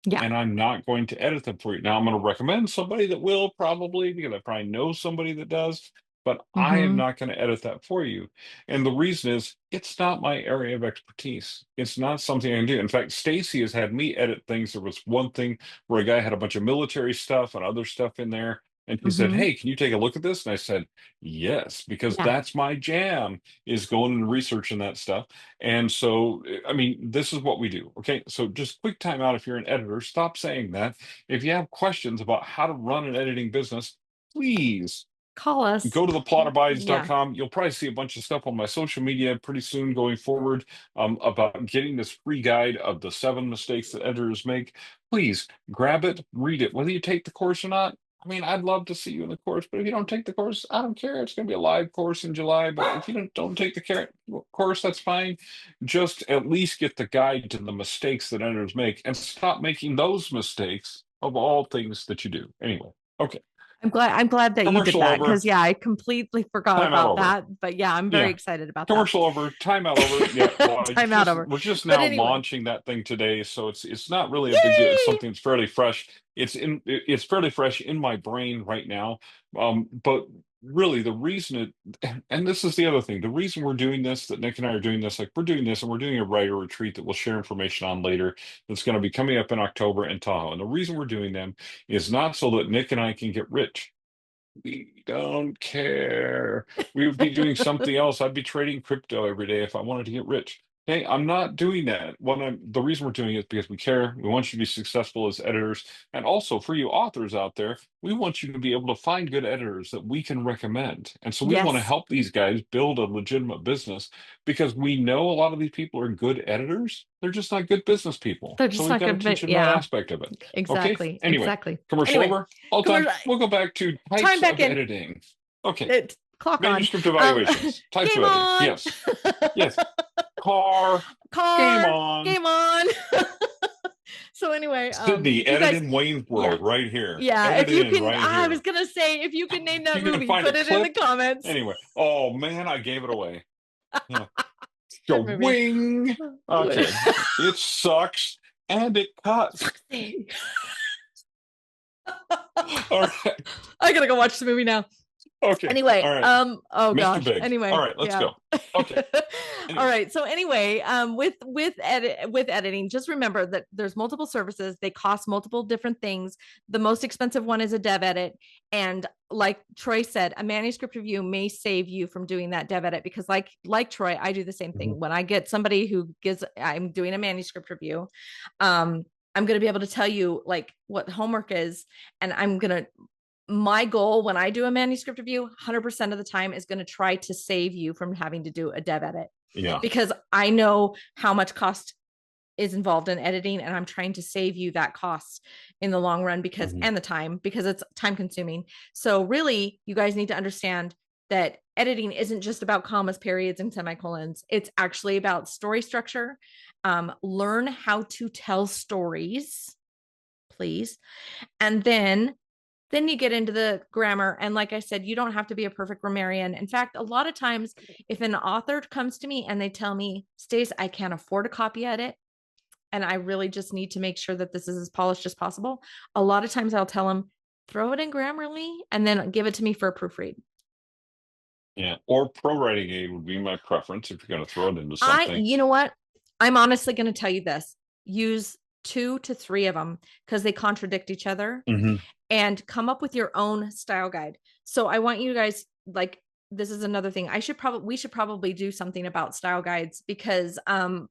Yeah. and I'm not going to edit them for you. Now, I'm going to recommend somebody that will, probably, because I probably know somebody that does, but I am Mm-hmm. not going to edit that for you. And the reason is it's not my area of expertise. It's not something I can do. In fact, Stacy has had me edit things. There was one thing where a guy had a bunch of military stuff and other stuff in there. And he said, Mm-hmm. hey, can you take a look at this? And I said, yes, because Yeah. that's my jam, is going and researching that stuff. And so, I mean, this is what we do. Okay. So just quick time out. If you're an editor, stop saying that. If you have questions about how to run an editing business, please Call us. go to Yeah. theplotofbides.com. You'll probably see a bunch of stuff on my social media pretty soon going forward, about getting this free guide of the 7 mistakes that editors make. Please grab it, read it, whether you take the course or not. I mean, I'd love to see you in the course, but if you don't take the course, I don't care. It's going to be a live course in July, but if you don't take the course, that's fine. Just at least get the guide to the mistakes that editors make and stop making those mistakes of all things that you do. Anyway, okay. I'm glad that you did Commercial that, over. because yeah, I completely forgot Time out about over. that. But yeah, I'm very Yeah. excited about that. Commercial over, timeout over. Yeah, well, it's Time out just over. we're just But now anyway, launching that thing today, so it's not really a big deal. It's yay. something that's fairly fresh. It's fairly fresh in my brain right now. But really the reason and this is the other thing, the reason we're doing this, that Nick and I are doing this, like we're doing this and we're doing a writer retreat that we'll share information on later, that's going to be coming up in October in Tahoe. And the reason we're doing them is not so that Nick and I can get rich. We don't care. We would be doing something else. I'd be trading crypto every day if I wanted to get rich. Hey, I'm not doing that. The reason we're doing it is because we care. We want you to be successful as editors. And also for you authors out there, we want you to be able to find good editors that we can recommend. And so we want to Yes, help these guys build a legitimate business, because we know a lot of these people are good editors. They're just not good business people. they're So just we've not got to good. teach But them that yeah, aspect of it. Okay. exactly, Anyway, exactly. commercial Anyway, over. All done. commercial. We'll go back to Time types back of in. editing. Okay. It, clock on. Manuscript Um, evaluations. Types of game editing. on. Yes. Yes. Car. Game Car. on. Game on. So anyway, Sydney, you guys, edited Wayne's yeah, World right here. yeah. If you Edited in can, right I was here. gonna say, if you can name If that you can movie, find a put it in the clip. comments. Anyway. Oh man, I gave it away. Yeah. Good movie. Wing. Okay. It sucks and it cuts. All right. I gotta go watch the movie now. Okay. Anyway, All right. oh Mr. gosh. Biggs. All Anyway, right, let's yeah. go. Okay. All Anyway. right. So anyway, with editing, just remember that there's multiple services. They cost multiple different things. The most expensive one is a dev edit. And like Troy said, a manuscript review may save you from doing that dev edit, because like Troy, I do the same Mhm. thing. When I get somebody who gives, I'm doing a manuscript review, I'm going to be able to tell you like what homework is, and my goal when I do a manuscript review 100% of the time is going to try to save you from having to do a dev edit, Yeah. because I know how much cost is involved in editing, and I'm trying to save you that cost in the long run, because Mhm. and the time, because it's time consuming. So really, you guys need to understand that editing isn't just about commas, periods, and semicolons. It's actually about story structure. Learn how to tell stories, please. And then you get into the grammar. And like I said, you don't have to be a perfect grammarian. In fact, a lot of times, if an author comes to me and they tell me, Stace, I can't afford a copy edit, and I really just need to make sure that this is as polished as possible, a lot of times I'll tell them, throw it in Grammarly and then give it to me for a proofread. Yeah. Or pro writing aid would be my preference if you're going to throw it into something. You know what? I'm honestly going to tell you this. Use 2 to 3 of them, because they contradict each other, Mhm. and come up with your own style guide. So I want you guys, like, this is another thing. We should probably do something about style guides, because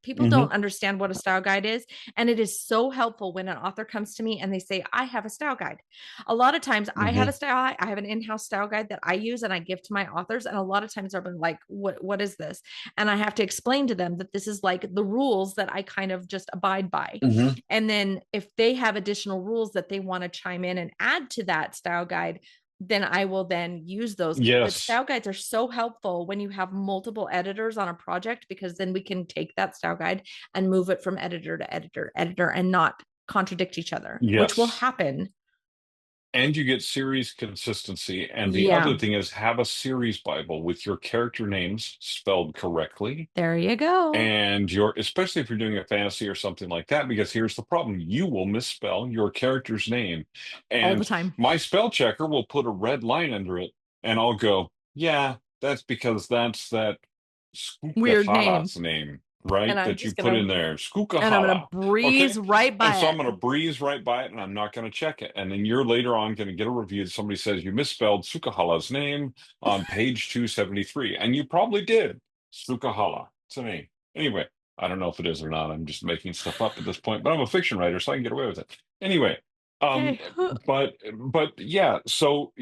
people Mhm. don't understand what a style guide is. And it is so helpful when an author comes to me and they say, I have a style guide. A lot of times Mhm. I have an in-house style guide that I use and I give to my authors. And a lot of times they're like, what is this? And I have to explain to them that this is like the rules that I kind of just abide by. Mhm. And then if they have additional rules that they want to chime in and add to that style guide, then I will then use those. But Yes. style guides are so helpful when you have multiple editors on a project, because then we can take that style guide and move it from editor to editor, and not contradict each other, which will Yes. happen. And you get series consistency. And the Yeah, other thing is have a series Bible with your character names spelled correctly. there you go. And especially if you're doing a fantasy or something like that, because here's the problem. You will misspell your character's name. All the And time. my spell checker will put a red line under it, and I'll go, yeah, that's because that's that Weird name. Skukahala's name, And right? I'm That you just put gonna in there. and I'm gonna Skukahala. breeze Okay. right And so by I'm it. going to breeze right by it and I'm not going to check it. And then you're later on going to get a review that somebody says you misspelled Sukahala's name on page 273. And you probably did. Sukahala. It's a name. Anyway, I don't know if it is or not. I'm just making stuff up at this point, but I'm a fiction writer, so I can get away with it. Anyway, um, Okay. but yeah, so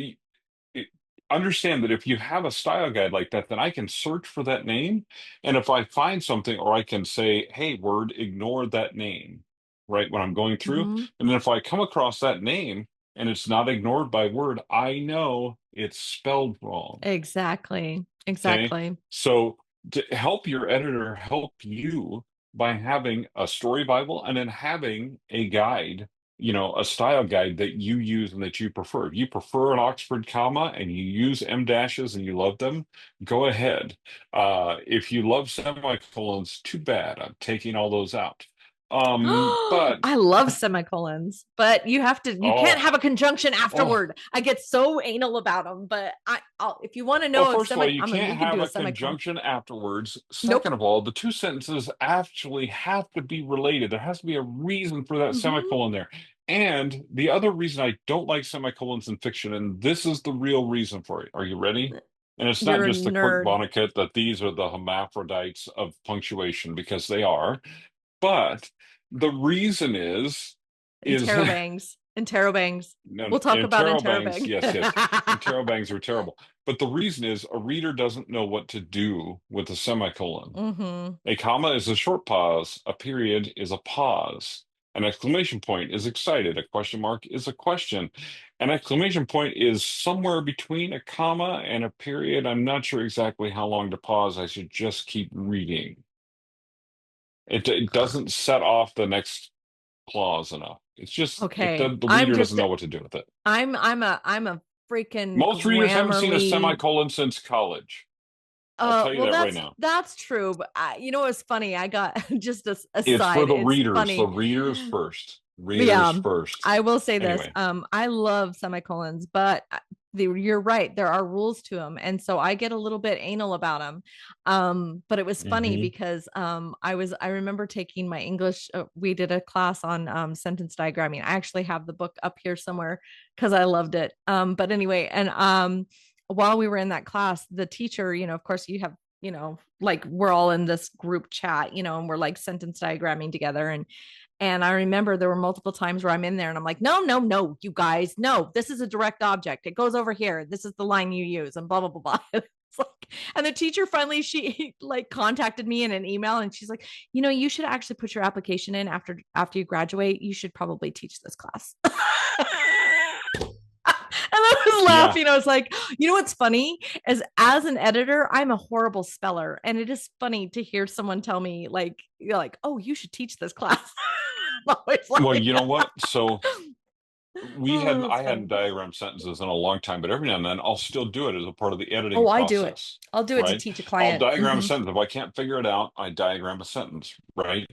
understand that if you have a style guide like that, then I can search for that name. And if I find something, or I can say, hey, Word, ignore that name, right, when I'm going through. Mhm. And then if I come across that name and it's not ignored by Word, I know it's spelled wrong. Exactly. Okay. Exactly. So to help your editor help you by having a story Bible and then having a guide, a style guide that you use and that you prefer. If you prefer an Oxford comma and you use M dashes and you love them, go ahead. If you love semicolons, too bad. I'm taking all those out. But I love semicolons, but you can't have a oh, conjunction oh. afterward. I get so anal about them, but if you want to Well, know if first of all, you we can't could have do a a semicolon. conjunction afterwards. Nope. Second of all, the two sentences actually have to be related. There has to be a reason for that Hmm. semicolon there. And the other reason I don't like semicolons in fiction, and this is the real reason for it. Are you ready? And it's not You're a just a quick nerd. Vonnegut that these are the hermaphrodites of punctuation, because they are. But the reason is Interrobangs. Interrobangs. no, We'll talk about interrobangs, interrobang. yes, yes. Interrobangs are terrible. But the reason is a reader doesn't know what to do with a semicolon. Hmm. A comma is a short pause, a period is a pause. An exclamation point is excited, a question mark is a question. An exclamation point is somewhere between a comma and a period. I'm not sure exactly how long to pause. I should just keep reading. It doesn't set off the next clause enough. It's just Okay. the reader doesn't know what to do with it. I'm a freaking Most readers haven't seen a Grammarly. semicolon since college. I'll tell you Well, that right now. that's true, but what's funny? I got just a It's for side. the It's readers. The funny. readers first. Readers Yeah, first. I will say this. Anyway. I love semicolons, but you're right. There are rules to them. And so I get a little bit anal about them. But it was funny Hmm. because I remember taking my English, we did a class on sentence diagramming. I actually have the book up here somewhere because I loved it. But anyway, and while we were in that class, the teacher, of course you have, like we're all in this group chat, and we're like sentence diagramming together. And I remember there were multiple times where I'm in there and I'm like, no, no, no, you guys, no, this is a direct object. It goes over here. This is the line you use and blah, blah, blah, blah. It's like, and the teacher finally, she like contacted me in an email and she's like, you should actually put your application in after you graduate. You should probably teach this class. And I was Yeah. laughing. I was like, what's funny is as an editor, I'm a horrible speller. And it is funny to hear someone tell me, like, you're like, oh, you should teach this class. I'm always Well, like, you know what? So oh, I that's hadn't funny. diagrammed sentences in a long time, but every now and then I'll still do it as a part of the Oh, editing I do it. process, I'll do it to right? teach a I'll client. diagram a Mm-hmm. sentence. If I can't figure it out, I diagram a sentence, right?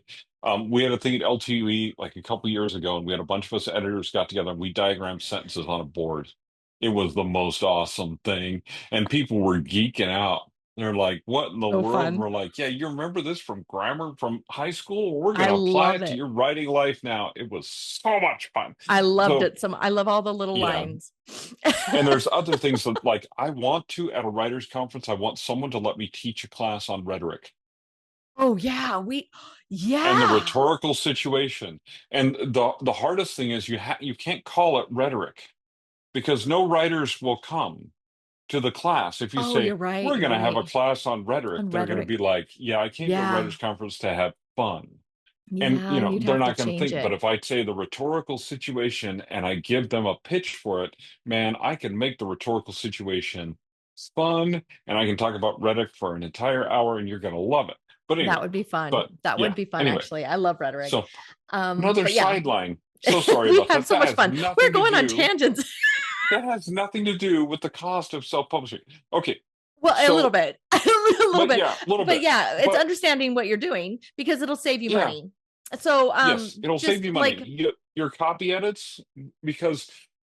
We had a thing at LTE like a couple years ago, and we had a bunch of us editors got together and we diagrammed sentences on a board. It was the most awesome thing, and people were geeking out. They're like, "What in the So world?" And fun. we're like, "Yeah, you remember this from grammar from high school? We're going I to apply love it to it. your writing life now." It was so much fun. I loved So, it. I love all the little yeah. lines. And there's other things that, like, I want to, at a writers' conference, I want someone to let me teach a class on rhetoric Oh yeah, and the yeah. rhetorical situation. And the hardest thing is you can't call it rhetoric because no writers will come to the class. If you Oh, say, you're right. we're going You're to have a right. class on rhetoric, On they're going to rhetoric. be like, yeah, I came to a Yeah. writers' conference to have fun. And, Yeah. You'd they're have to not going to change think, but it. if I say the rhetorical situation and I give them a pitch for it, man, I can make the rhetorical situation fun and I can talk about rhetoric for an entire hour and you're going to love it. But That anyway, would be fun. but That would yeah, be fun, anyway, actually. I love rhetoric. so another But yeah, sideline. So sorry we about have that. so much fun. We're going on tangents. That has nothing to do with the cost of self-publishing. Okay. Well, a little So, bit, a little but bit, yeah, a little but bit. yeah, it's But understanding what you're doing because it'll save you yeah, money. So, yes, it'll save just you money. like, Your copy edits, because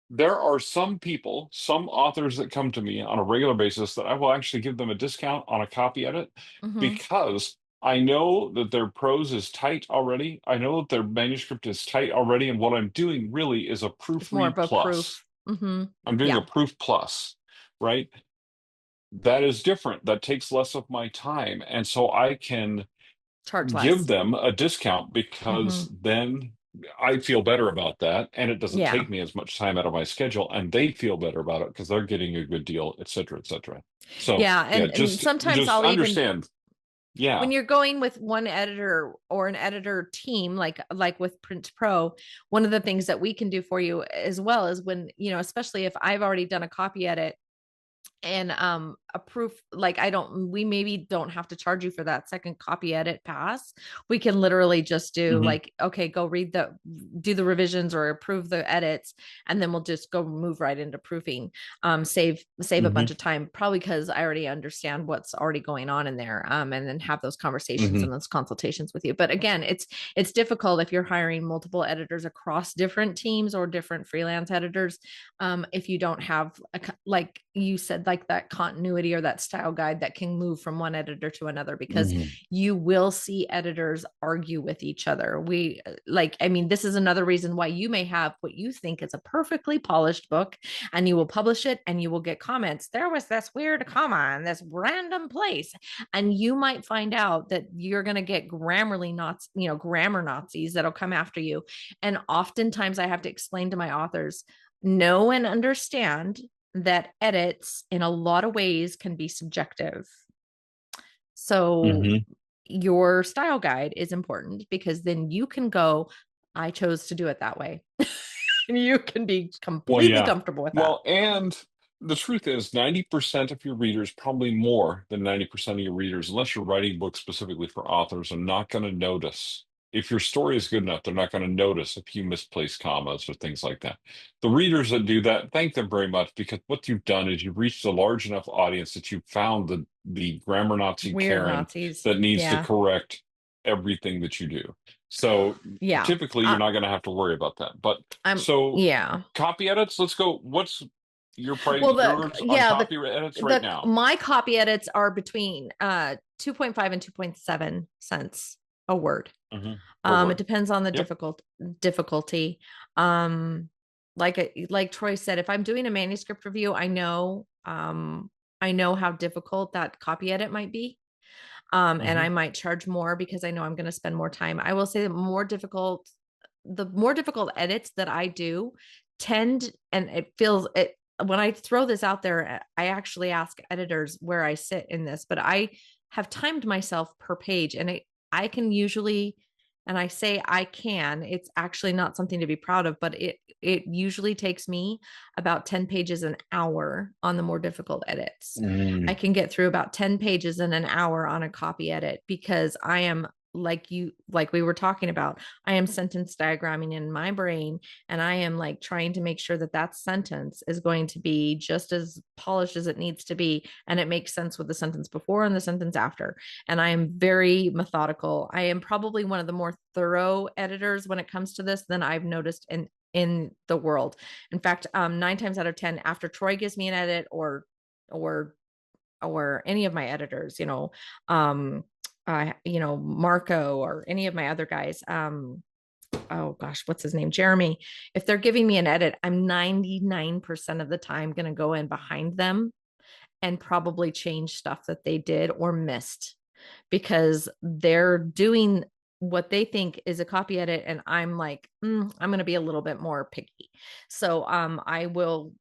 there are some people, some authors that come to me on a regular basis that I will actually give them a discount on a copy edit mhm, because I know that their prose is tight already. I know that their manuscript is tight already, and what I'm doing really is a it's more of proofread a plus. proof. I'm doing a Yeah, proof plus, right? That is different. That takes less of my time, and so I can charge give less. them a discount Hmm. because then I feel better about that, and it doesn't Yeah, take me as much time out of my schedule, and they feel better about it because they're getting a good deal, et cetera, et cetera. So yeah, yeah, and sometimes just I'll even understand. Yeah. when you're going with one editor or an editor team like with Print Pro, one of the things that we can do for you as well is when, especially if I've already done a copy edit and a proof, like we maybe don't have to charge you for that second copy edit pass. We can literally just do Hmm. like, okay, go do the revisions or approve the edits, and then we'll just go move right into proofing. Save a Hmm. bunch of time, probably because I already understand what's already going on in there, and then have those conversations Hmm. and those consultations with you. But again, it's difficult if you're hiring multiple editors across different teams or different freelance editors, if you don't have like you said, like that continuity or that style guide that can move from one editor to another, because Hmm. you will see editors argue with each other. I mean, this is another reason why you may have what you think is a perfectly polished book and you will publish it and you will get comments. There was this weird comma in this random place. And you might find out that you're going to get grammar Nazis that'll come after you. And oftentimes I have to explain to my authors, know and understand that edits in a lot of ways can be subjective. So Hmm. your style guide is important because then you can go, I chose to do it that way. And you can be Well, completely yeah. comfortable with that. Well, and the truth is 90% of your readers, probably more than 90% of your readers, unless you're writing books specifically for authors, are not going to notice. If your story is good enough, they're not going to notice if you misplace commas or things like that. The readers that do that, thank them very much because what you've done is you've reached a large enough audience that you've found the grammar Nazi Weird Karen Nazis. that needs to Yeah. correct everything that you do. So Yeah. typically, you're not going to have to worry about that. But I'm, so yeah. copy edits, let's go. your price, Well, yours on copy edits right the now? my copy edits are between 2.5 and 2.7 cents a word. Per It word. depends on the Yep. difficulty. Like Troy said, if I'm doing a manuscript review, I know how difficult that copy edit might be. And I might charge more because I know I'm going to spend more time. I will say the more difficult edits that I do tend, and it feels it when I throw this out there, I actually ask editors where I sit in this, but I have timed myself per page, and I can usually, and I say I can, it's actually not something to be proud of, but it usually takes me about 10 pages an hour on the more difficult edits. I Mm. can get through about 10 pages in an hour on a copy edit because I am like we were talking about, I am sentence diagramming in my brain, and I am like trying to make sure that that sentence is going to be just as polished as it needs to be, and it makes sense with the sentence before and the sentence after. And I am very methodical. I am probably one of the more thorough editors when it comes to this than I've noticed in the world. In fact, 9 times out of 10, after Troy gives me an edit, or any of my editors, Marco or any of my other guys, oh gosh, what's his name? Jeremy. If they're giving me an edit, I'm 99% of the time going to go in behind them and probably change stuff that they did or missed, because they're doing what they think is a copy edit, and I'm like, I'm going to be a little bit more picky. So I will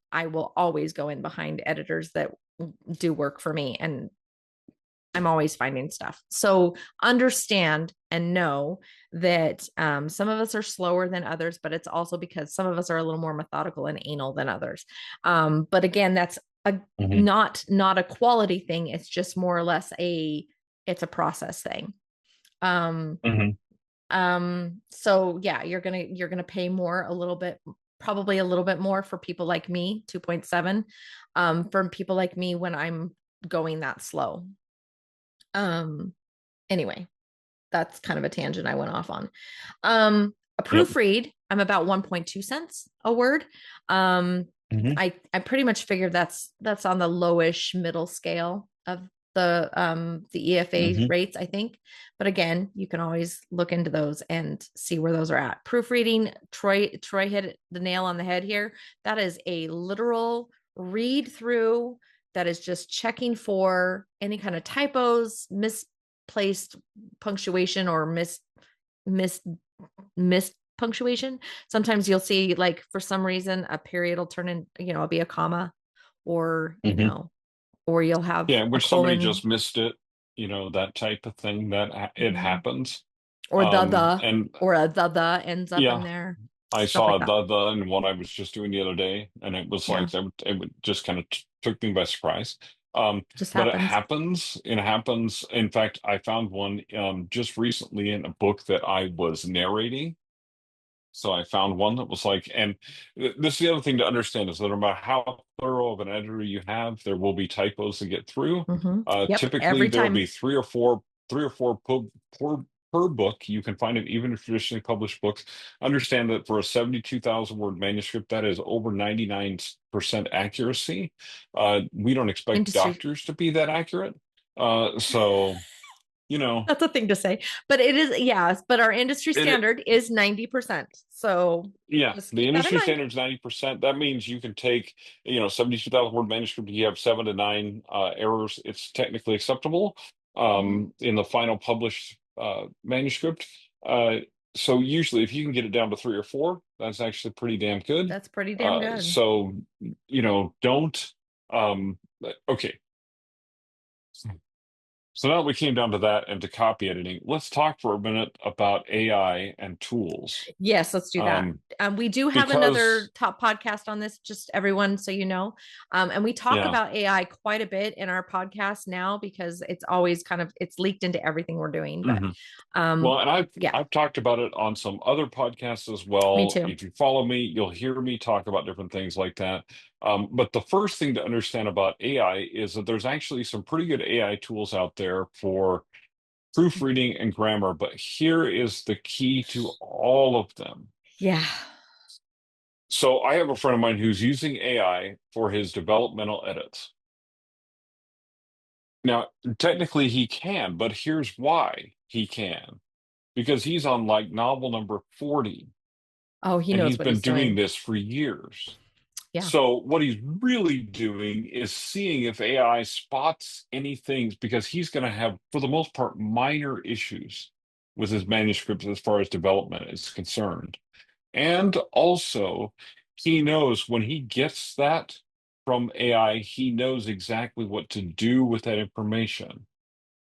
always go in behind editors that do work for me, and I'm always finding stuff. So understand and know that some of us are slower than others, but it's also because some of us are a little more methodical and anal than others. But again, that's a Hmm. not a quality thing. It's just more or less it's a process thing. Um, Hmm. so yeah, you're gonna pay more, a little bit, probably a little bit more for people like me, 2.7, from people like me when I'm going that slow. Um, anyway, that's kind of a tangent I went off on. A Yep. proofread, I'm about 1.2 cents a word. Hmm. I pretty much figured that's on the lowish middle scale of the EFA Hmm. rates, I think. But again, you can always look into those and see where those are at. Proofreading, Troy hit the nail on the head here. That is a literal read through that is just checking for any kind of typos, misplaced punctuation, or mis missed punctuation. Sometimes you'll see, like, for some reason a period will turn in, it'll be a comma, or Hmm. or you'll have Yeah, a which somebody just colon, missed it, that type of thing it mhm, happens. or And or a the ends up in yeah, there, I stuff like saw that. the and what I was just doing the other day, and it was Yeah, like it would just kind of took me by surprise. just But it happens. happens. It happens. In fact, I found one just recently in a book that I was narrating. So I found one that was like, and this is the other thing to understand is that no matter how thorough of an editor you have, there will be typos to get through. Yep, Typically, every there will time. be three or four per book. You can find it even in traditionally published books. Understand that for a 72,000 word manuscript, that is over 99% accuracy. We don't expect Industry. doctors to be that accurate. So, you know. That's a thing to say, but it is, yes, but our industry It, standard is 90%. So Yeah, just the keep that in industry mind. standard is 90%. That means you can take, 72,000 word manuscript, you have 7 to 9 errors. It's technically acceptable Mhm. in the final published manuscript. Uh, so usually if you can get it down to 3 or 4, that's actually pretty damn good. That's pretty damn good. So, don't, okay. So now that we came down to that and to copy editing, let's talk for a minute about AI and tools. Yes, let's do that. Um, We do have another because, top podcast on this, just everyone so you know. And we talk yeah. about AI quite a bit in our podcast now, because it's always it's leaked into everything we're doing. But Mm-hmm. um, Well, and I've yeah, I've talked about it on some other podcasts as me well. too. If you follow me, you'll hear me talk about different things like that. But the first thing to understand about AI is that there's actually some pretty good AI tools out there for proofreading and grammar. But here is the key to all of them. Yeah. So I have a friend of mine who's using AI for his developmental edits. Now, technically he can, but here's why he can. Because he's on like novel number 40 Oh, he and knows he's what been he's doing doing. this for years. Yeah. So what he's really doing is seeing if AI spots any things because he's going to have, for the most part, minor issues with his manuscripts as far as development is concerned. And also, he knows when he gets that from AI, he knows exactly what to do with that information.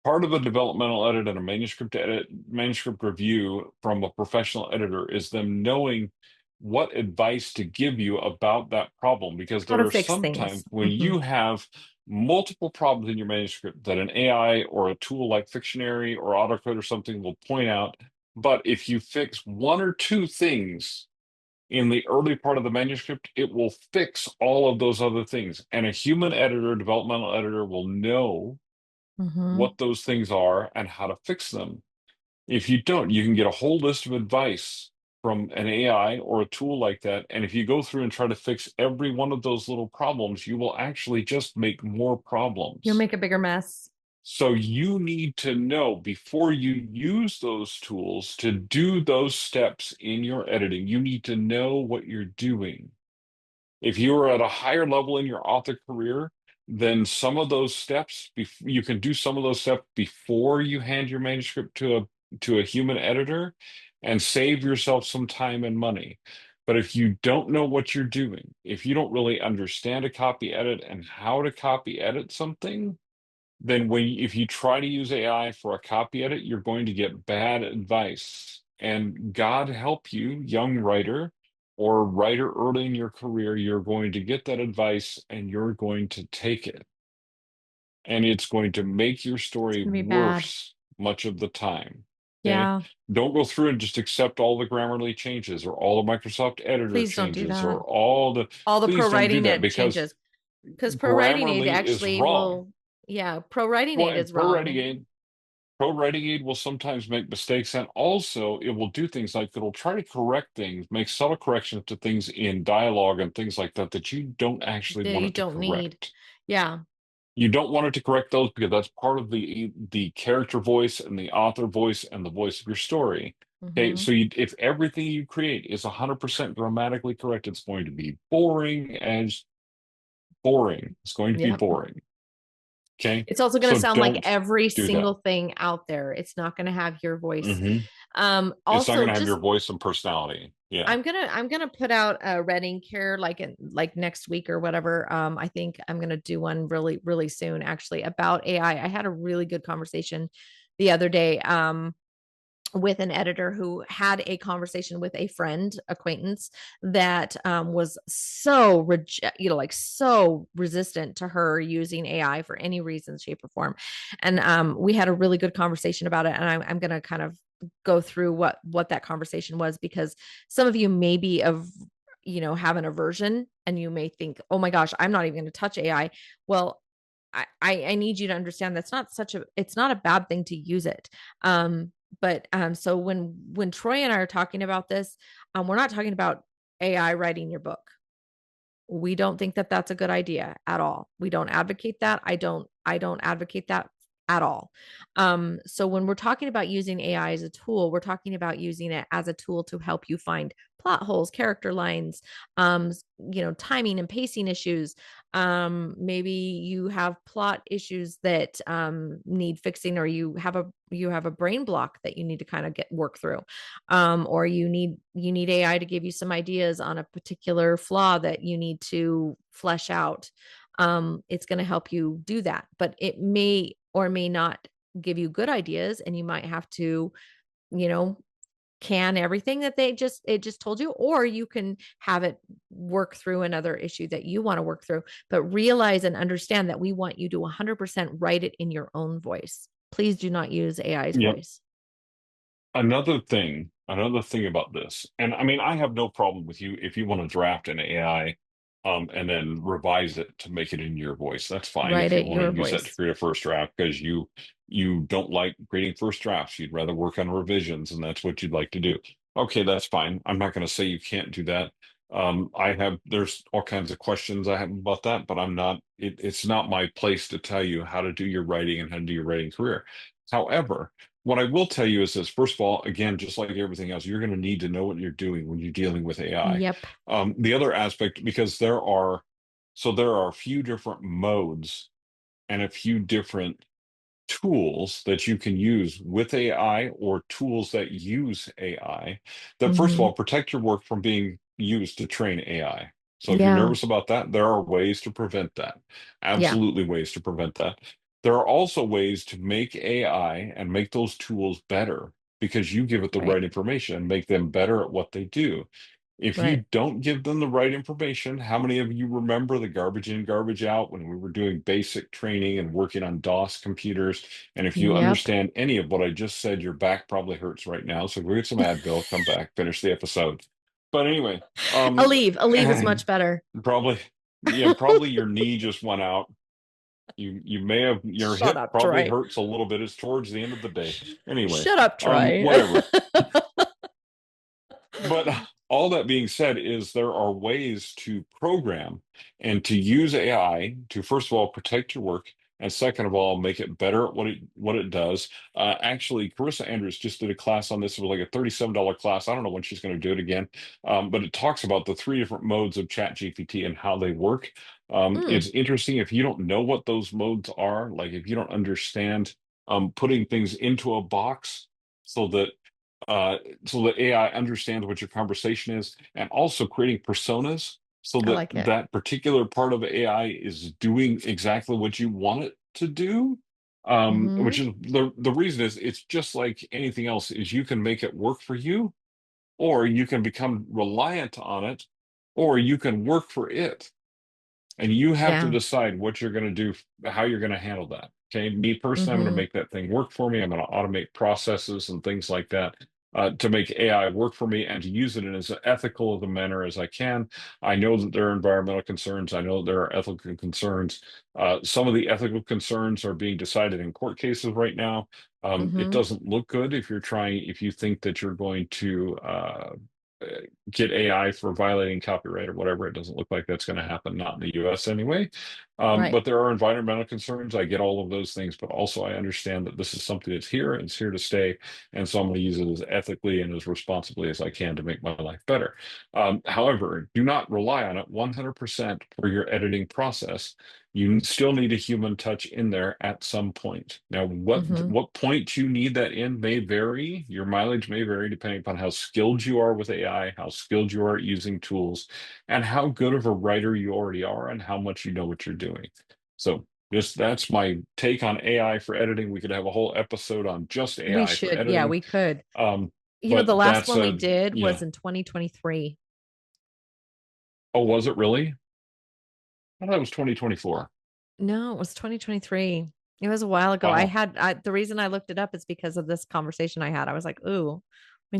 Part of a developmental edit and a manuscript review from a professional editor is them knowing what advice to give you about that problem. Because How to there are fix some things. times when you have multiple problems in your manuscript that an AI or a tool like Fictionary or AutoCode or something will point out. But if you fix one or two things in the early part of the manuscript, it will fix all of those other things. And a human editor, developmental editor, will know Hmm. what those things are and how to fix them. If you don't, you can get a whole list of advice from an AI or a tool like that. And if you go through and try to fix every one of those little problems, you will actually just make more You'll problems. make a bigger mess. So you need to know before you use those tools to do those steps in your editing, you need to know what you're doing. If you are at a higher level in your author career, then some of those steps, you can do some of those steps before you hand your manuscript to a human editor and save yourself some time and money. But if you don't know what you're doing, if you don't really understand a copy edit and how to copy edit something, then if you try to use AI for a copy edit, you're going to get bad advice. And God help you, young writer or writer early in your career, you're going to get that advice and you're going to take it. And it's going to make your It's story gonna be bad. worse much of the time. Okay. Yeah. Don't go through and just accept all the Grammarly changes or all the Microsoft editor Please don't do changes or that. all the, All the pro please don't do writing that it because changes because pro writing aid Grammarly is actually wrong. will, yeah, pro writing Well, aid and is wrong. Pro Writing Aid will sometimes make mistakes, and also it will do things like it'll try to correct things, make subtle corrections to things in dialogue and things like that that you don't actually That want you it to don't need. correct. Yeah. You don't want it to correct those because that's part of the character voice and the author voice and the voice of your story. Okay, Hmm. so if everything you create is 100% grammatically correct, it's going to be boring. It's going to be Yep. boring. Okay, It's also going to so sound like don't every do that. single thing out there. It's not going to have your voice. Hmm. It's not Also going to have your just voice and personality. Yeah. I'm gonna put out a reading care like in like next week or whatever. I think I'm gonna do one really, really soon actually about AI. I had a really good conversation the other day. With an editor who had a conversation with a friend acquaintance that was so like so resistant to her using AI for any reason, shape, or form. And we had a really good conversation about it, and I'm going to kind of go through what that conversation was, because some of you may be of have an aversion and you may think, oh my gosh, I'm not even going to touch AI. Well, I need you to understand that's not such a it's not a bad thing to use it. But so when Troy and I are talking about this, we're not talking about AI writing your book. We don't think that that's a good idea at all. We don't advocate that. I don't advocate that at all. So when we're talking about using AI as a tool, we're talking about using it as a tool to help you find plot holes, character lines, timing and pacing issues. Maybe you have plot issues that need fixing, or you have a brain block that you need to kind of get work through, or you need AI to give you some ideas on a particular flaw that you need to flesh out. It's going to help you do that, but it may or may not give you good ideas, and you might have to, you know, can everything that it just told you, or you can have it work through another issue that you want to work through. But realize and understand that we want you to 100% write it in your own voice. Please do not use AI's Yep. voice. Another thing about this, and I mean, I have no problem with you if you want to draft an AI, and then revise it to make it in your voice. That's fine Write if you it want to your use that to voice. create a first draft because you don't like creating first drafts. You'd rather work on revisions, and that's what you'd like to do. Okay, that's fine. I'm not going to say you can't do that. There's all kinds of questions I have about that, but it's not my place to tell you how to do your writing and how to do your writing career. However, what I will tell you is this: first of all, again, just like everything else, you're going to need to know what you're doing when you're dealing with AI. Yep. The other aspect, because there are a few different modes and a few different tools that you can use with AI or tools that use AI that, first of Hmm. all, protect your work from being used to train AI. So if you're Yeah. nervous about that, there are ways to prevent that. Yeah. Absolutely ways to prevent that. There are also ways to make AI and make those tools better because you give it the Right. right information and make them better at what they do. If Right. you don't give them the right information, how many of you remember the garbage in, garbage out when we were doing basic training and working on DOS computers? And if you Yep. understand any of what I just said, your back probably hurts right now. So go get some Advil, come back, finish the episode. But anyway, A leave is much better. probably, yeah, probably your knee just went out. You may have your Shut hip up, probably Troy. hurts a little bit. It's towards the end of the day. Anyway, Shut up, Troy. whatever. But all that being said is there are ways to program and to use AI to, first of all, protect your work, and second of all, make it better at what it does. Actually, Carissa Andrews just did a class on this. It was like a $37 class. I don't know when she's going to do it again, but it talks about the three different modes of ChatGPT and how they work. Mm, It's interesting if you don't know what those modes are, like if you don't understand putting things into a box so that uh, AI understands what your conversation is, and also creating personas so I that like it. that particular part of AI is doing exactly what you want it to do. Hmm. Which is the reason is it's just like anything else is you can make it work for you, or you can become reliant on it, or you can work for it. And you have to Yeah. decide what you're going to do, how you're going to handle that. Okay. Me personally, I'm going to Hmm. make that thing work for me. I'm going to automate processes and things like that to make AI work for me and to use it in as ethical of a manner as I can. I know that there are environmental concerns. I know there are ethical concerns. Some of the ethical concerns are being decided in court cases right now. It Hmm. doesn't look good if you think that you're going to get AI for violating copyright or whatever. It doesn't look like that's going to happen, not in the US anyway. Right. But there are environmental concerns. I get all of those things, but also I understand that this is something that's here and it's here to stay. And so I'm going to use it as ethically and as responsibly as I can to make my life better. However, do not rely on it 100% for your editing process. You still need a human touch in there at some point. Now, Hmm. what point you need that in may vary. Your mileage may vary depending upon how skilled you are with AI, how skilled you are at using tools, and how good of a writer you already are, and how much you know what you're doing. So, just that's my take on AI for editing. We could have a whole episode on just We AI for should. Yeah, editing. we could. But The last that's one we a did yeah. was in 2023. Oh, was it really? I thought it was 2024. No, it was 2023. It was a while ago. Wow. The reason I looked it up is because of this conversation I had. I was like, "Ooh, Yeah, we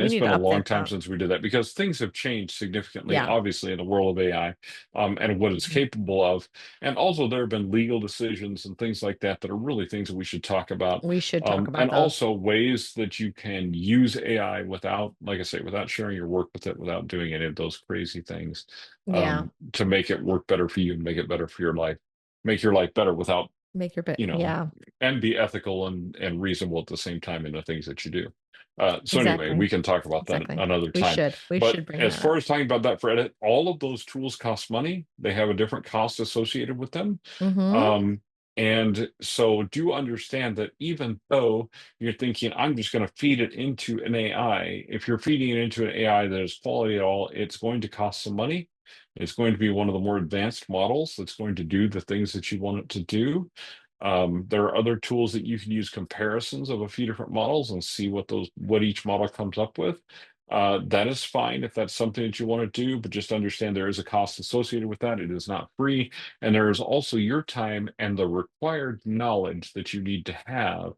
it's need been to a long update time that." since we did that because things have changed significantly, Yeah. obviously, in the world of AI, and what it's Mhm. capable of. And also, there have been legal decisions and things like that that are really things that we should talk about. We should talk about And those. also ways that you can use AI without, like I say, without sharing your work with it, without doing any of those crazy things, Yeah. to make it work better for you and make it better for your life, make your life better without, Make your bit. you know, Yeah, and be ethical and reasonable at the same time in the things that you do. So anyway, exactly. we can talk about that Exactly. another We time. should. We But should bring as that up. far as talking about that for edit, all of those tools cost money. They have a different cost associated with them. Hmm. Um, and so do understand that even though you're thinking, I'm just going to feed it into an AI, if you're feeding it into an AI that is quality at all, it's going to cost some money. It's going to be one of the more advanced models that's going to do the things that you want it to do. There are other tools that you can use comparisons of a few different models and see what each model comes up with. That is fine if that's something that you want to do, but just understand there is a cost associated with that. It is not free, and there is also your time and the required knowledge that you need to have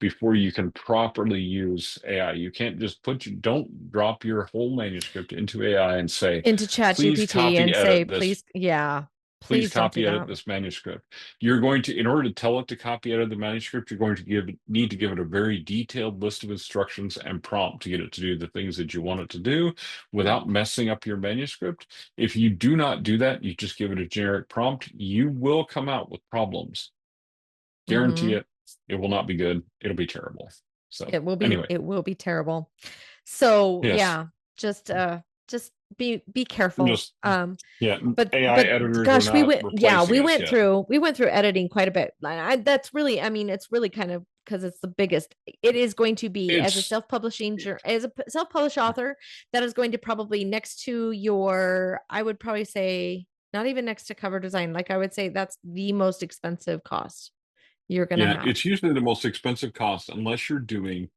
before you can properly use AI. You can't just don't drop your whole manuscript into AI and say, Into Chat please GPT copy and say, edit this. please. Yeah. Please Please don't do copy edit that. this manuscript. You're going to, in order to tell it to copy edit the manuscript, you're going to need to give it a very detailed list of instructions and prompt to get it to do the things that you want it to do without messing up your manuscript. If you do not do that, you just give it a generic prompt, you will come out with problems. Guarantee Mm-hmm. it. It will not be good. It'll be terrible. So anyway, It will be terrible. So yes, just be careful. just yeah. AI But editors are gosh, not replacing us yet. we went through editing quite a bit. That's really, I mean, it's really kind of because it's the biggest. It is going to be as a It's self-publishing as a self-published author, that is going to probably next to your, I would probably say not even next to cover design. Like I would say that's the most expensive cost you're going to yeah, have. it's usually the most expensive cost unless you're doing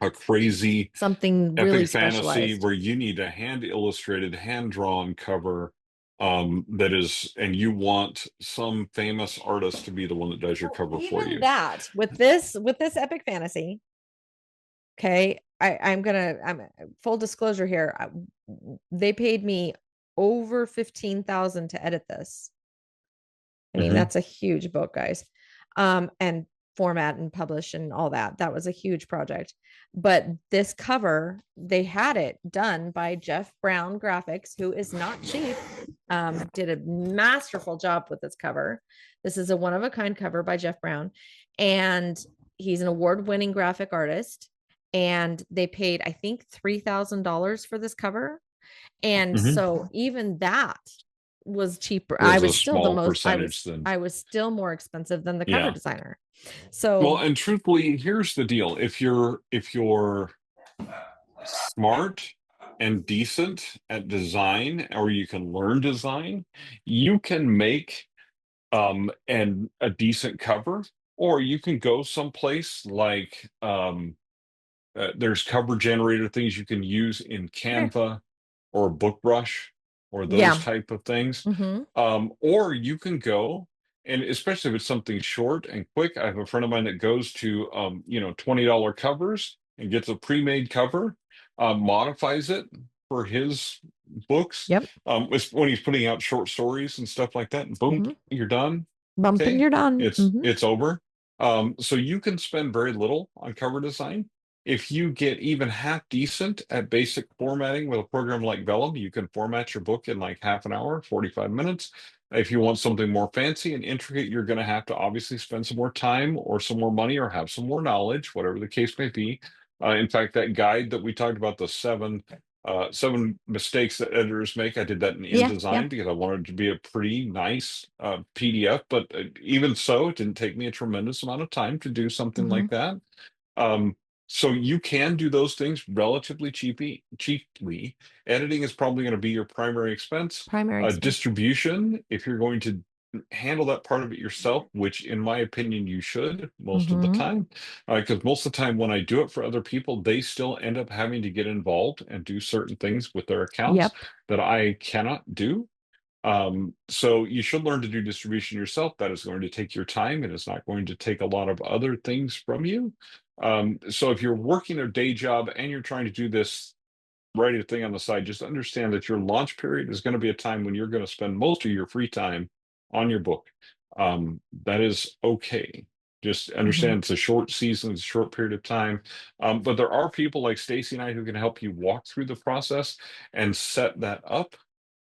a crazy Something really epic fantasy specialized. where you need a hand illustrated, hand drawn cover that is, and you want some famous artist to be the one that does your Well, cover for even you. that with this epic fantasy, okay, I'm full disclosure here. They paid me over 15,000 to edit this. I mean, Hmm. that's a huge book, guys. And format and publish and all that. That was a huge project. But this cover, they had it done by Jeff Brown Graphics, who is not cheap. Did a masterful job with this cover. This is a one of a kind cover by Jeff Brown. And he's an award-winning graphic artist. And they paid, I think, $3,000 for this cover. And Hmm. so even that was cheaper. I Was a was still the small most, percentage than, I was still more expensive than the cover yeah. designer. Well, So and truthfully, here's the deal. If you're smart and decent at design, or you can learn design, you can make and a decent cover, or you can go someplace like there's cover generator things you can use in sure. Canva or BookBrush or those Yeah. type of things. Mm-hmm. Or you can go, and especially if it's something short and quick, I have a friend of mine that goes to $20 covers and gets a pre-made cover, modifies it for his books. Yep. When he's putting out short stories and stuff like that, and boom, Mm-hmm. you're done. Bump and Okay, you're done. it's Mm-hmm. it's over. So you can spend very little on cover design. If you get even half decent at basic formatting with a program like Vellum, you can format your book in like half an hour, 45 minutes. If you want something more fancy and intricate, you're going to have to obviously spend some more time or some more money or have some more knowledge, whatever the case may be. In fact, that guide that we talked about, the seven mistakes that editors make, I did that in Yeah. Yeah. InDesign because I wanted it to be a pretty nice PDF. But even so, it didn't take me a tremendous amount of time to do something Mm-hmm. like that. Um, so you can do those things relatively cheaply. Editing is probably going to be your primary expense. Primary expense. Distribution, if you're going to handle that part of it yourself, which in my opinion you should most of the Mm-hmm. time, because most of the time when I do it for other people, they still end up having to get involved and do certain things with their accounts Yep. that I cannot do. So you should learn to do distribution yourself. That is going to take your time and it's not going to take a lot of other things from you. So if you're working a day job and you're trying to do this writing thing on the side, just understand that your launch period is going to be a time when you're going to spend most of your free time on your book. That is okay. Just Mm-hmm. understand it's a short season, it's a short period of time. But there are people like Stacey and I who can help you walk through the process and set that up,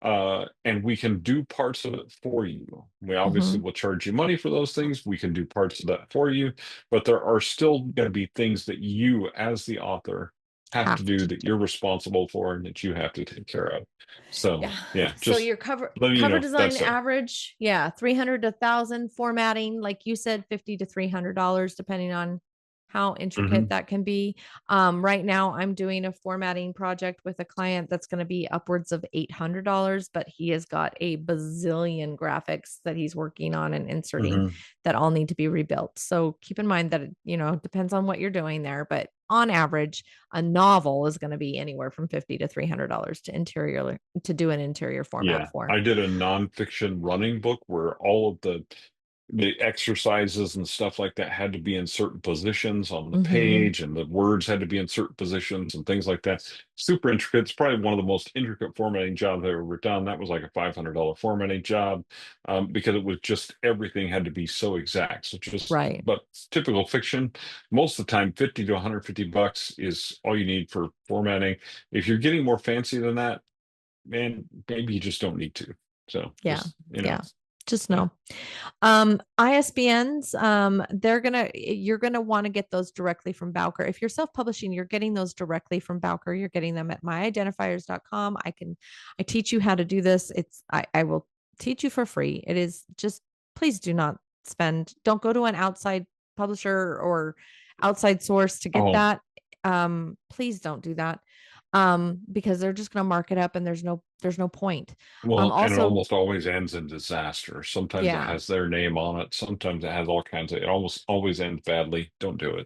and we can do parts of it for you. We Mm-hmm. obviously will charge you money for those things. We can do parts of that for you, but there are still going to be things that you, as the author, have to Have do to that do. you're responsible for and that you have to take care of. So, Yeah. yeah, So just your letting you cover know design that's there. average, yeah, 300 to 1,000. Formatting, like you said, 50 to $300, depending on how intricate Hmm. that can be. Right now I'm doing a formatting project with a client that's going to be upwards of $800, but he has got a bazillion graphics that he's working on and inserting Hmm. that all need to be rebuilt. So keep in mind that it depends on what you're doing there, but on average, a novel is going to be anywhere from 50 to $300 to do an interior format Yeah, for. I did a nonfiction running book where all of the the exercises and stuff like that had to be in certain positions on the Mm-hmm. page, and the words had to be in certain positions and things like that. Super intricate. It's probably one of the most intricate formatting jobs I've ever done. That was like a $500 formatting job, because it was just everything had to be so exact. So just, Right. but typical fiction, most of the time, 50 to $150 is all you need for formatting. If you're getting more fancy than that, man, maybe you just don't need to. So Yeah. just, Yeah. Just yeah. know. ISBNs, you're gonna want to get those directly from Bowker. If you're self-publishing, you're getting those directly from Bowker. You're getting them at myidentifiers.com. I teach you how to do this. I will teach you for free. It is just, please do not don't go to an outside publisher or outside source to get Oh, that. Please don't do that. Because they're just going to mark it up and there's no point. well, and it Also, almost always ends in disaster. Sometimes it yeah. has their name on it. Sometimes it has all kinds of, it almost always ends badly. Don't do it.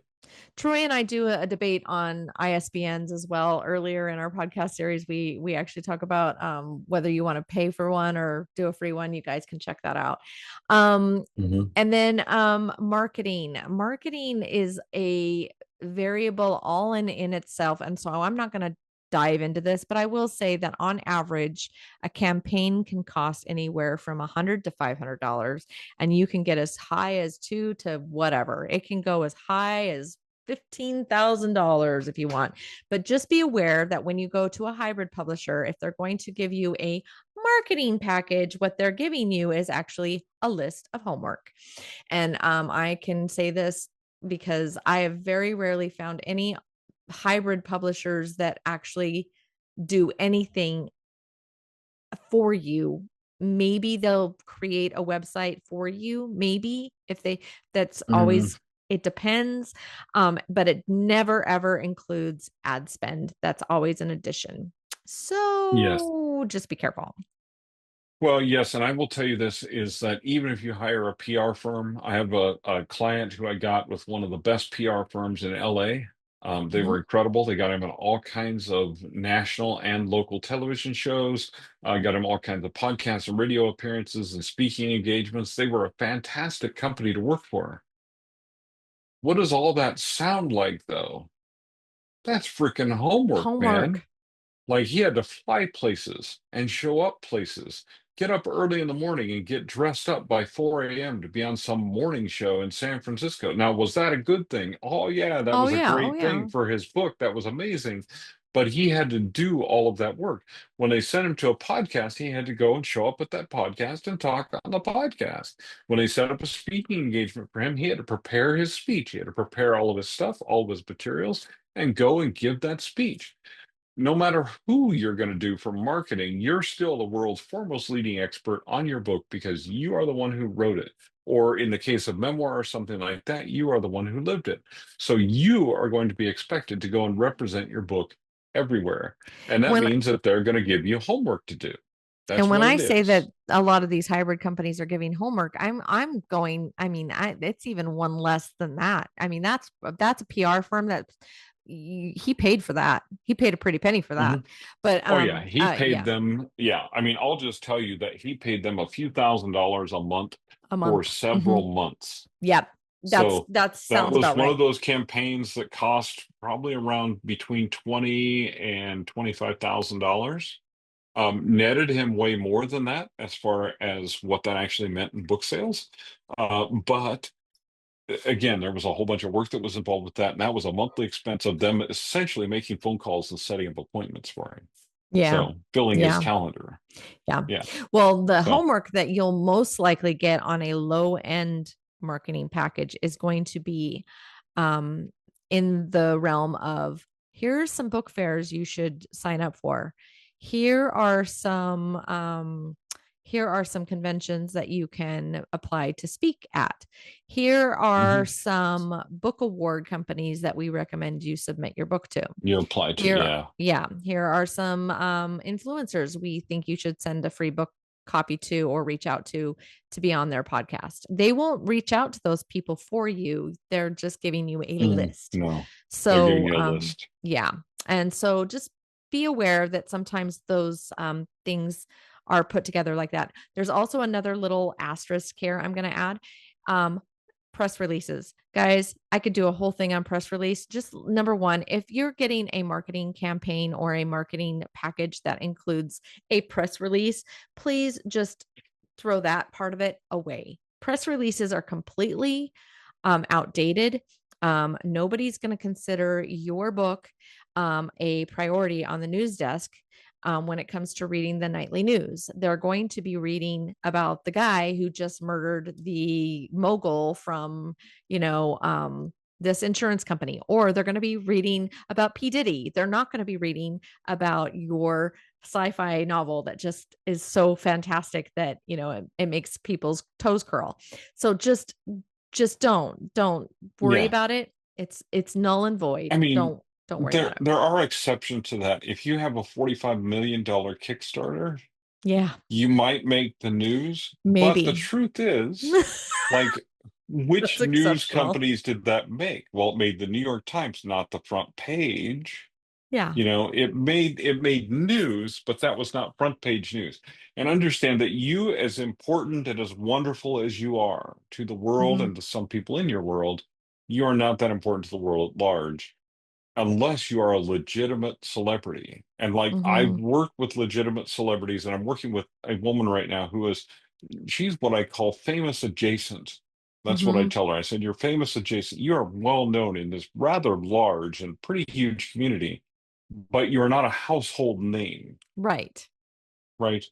Troy and I do a debate on ISBNs as well. Earlier in our podcast series, we actually talk about whether you want to pay for one or do a free one. You guys can check that out. Um, Hmm. and then marketing. Marketing is a variable all in itself, and so I'm not going to dive into this, but I will say that on average, a campaign can cost anywhere from $100 to $500, and you can get as high as two to whatever. It can go as high as $15,000 if you want. But just be aware that when you go to a hybrid publisher, if they're going to give you a marketing package, what they're giving you is actually a list of homework. And I can say this because I have very rarely found any hybrid publishers that actually do anything for you. Maybe they'll create a website for you, maybe if they, that's Hmm. always, it depends. But it never ever includes ad spend. That's always an addition. Yes. So just be careful. Well, yes, and I will tell you this is that even if you hire a PR firm, I have a client who I got with one of the best PR firms in LA. They Mhm. were incredible. They got him on all kinds of national and local television shows. Got him all kinds of podcasts and radio appearances and speaking engagements. They were a fantastic company to work for. What does all that sound like, though? That's freaking homework, man. Homework. Like he had to fly places and show up places, get up early in the morning and get dressed up by 4 a.m. to be on some morning show in San Francisco. Now, was that a good thing? Oh, yeah, that Oh was a yeah. Oh great yeah. thing for his book. That was amazing. But he had to do all of that work. When they sent him to a podcast, he had to go and show up at that podcast and talk on the podcast. When they set up a speaking engagement for him, he had to prepare his speech. He had to prepare all of his stuff, all of his materials, and go and give that speech. No matter who you're going to do for marketing, you're still the world's foremost leading expert on your book because you are the one who wrote it. Or in the case of memoir or something like that, you are the one who lived it. So you are going to be expected to go and represent your book everywhere. And that When means that they're going to give you homework to do. and That's when what I it say that is. a lot of these hybrid companies are giving homework, I'm going, I mean, it's even one less than that. I mean, that's a PR firm that he paid for that. He paid a pretty penny for that. Mhm. But Oh, yeah. He paid yeah, them. Yeah. I mean, I'll just tell you that he paid them a few $1,000s a month a for month. Hmm. several months. Yep. So That that sounds was about one of right. those campaigns that cost probably around between 20 and $25,000. Netted him way more than that as far as what that actually meant in book sales. But again, there was a whole bunch of work that was involved with that, and that was a monthly expense of them essentially making phone calls and setting up appointments for him. Yeah. So filling his Yeah. calendar. Yeah. Yeah. Well, the So homework that you'll most likely get on a low end marketing package is going to be um, in the realm of, here's some book fairs you should sign up for. Here are some here are some conventions that you can apply to speak at. Here are mhm, some book award companies that we recommend you submit your book to. you apply to, Here, yeah. yeah, here are some influencers we think you should send a free book copy to or reach out to be on their podcast. They won't reach out to those people for you. They're just giving you a list. No, they're giving So, you a list. yeah. And so just be aware that sometimes those things are put together like that. There's also another little asterisk here I'm going to add. Um, Press releases. Guys, I could do a whole thing on press release. Just number one, if you're getting a marketing campaign or a marketing package that includes a press release, please just throw that part of it away. Press releases are completely outdated. Nobody's going to consider your book a priority on the news desk when it comes to reading the nightly news. They're going to be reading about the guy who just murdered the mogul from, this insurance company, or they're going to be reading about P. Diddy. They're not going to be reading about your sci-fi novel that just is so fantastic that, it makes people's toes curl. So just don't worry Yeah. about it. It's null and I void. mean, Don't worry there about it. there are exceptions to that. If you have a $45 million Kickstarter, Yeah, you might make the news, but the maybe. truth is, like, which That's news exceptional. companies did that make? Well, it made the New York Times, not the front page. Yeah. It made news, but that was not front page news. And understand that you, as important and as wonderful as you are to the world Hmm. and to some people in your world, you are not that important to the world at large unless you are a legitimate celebrity. And like I Hmm. work with legitimate celebrities, and I'm working with a woman right now she's what I call famous adjacent. That's what I Hmm. tell her. I said, "You're famous adjacent. You are well known in this rather large and pretty huge community, but you're not a household name, Right. right?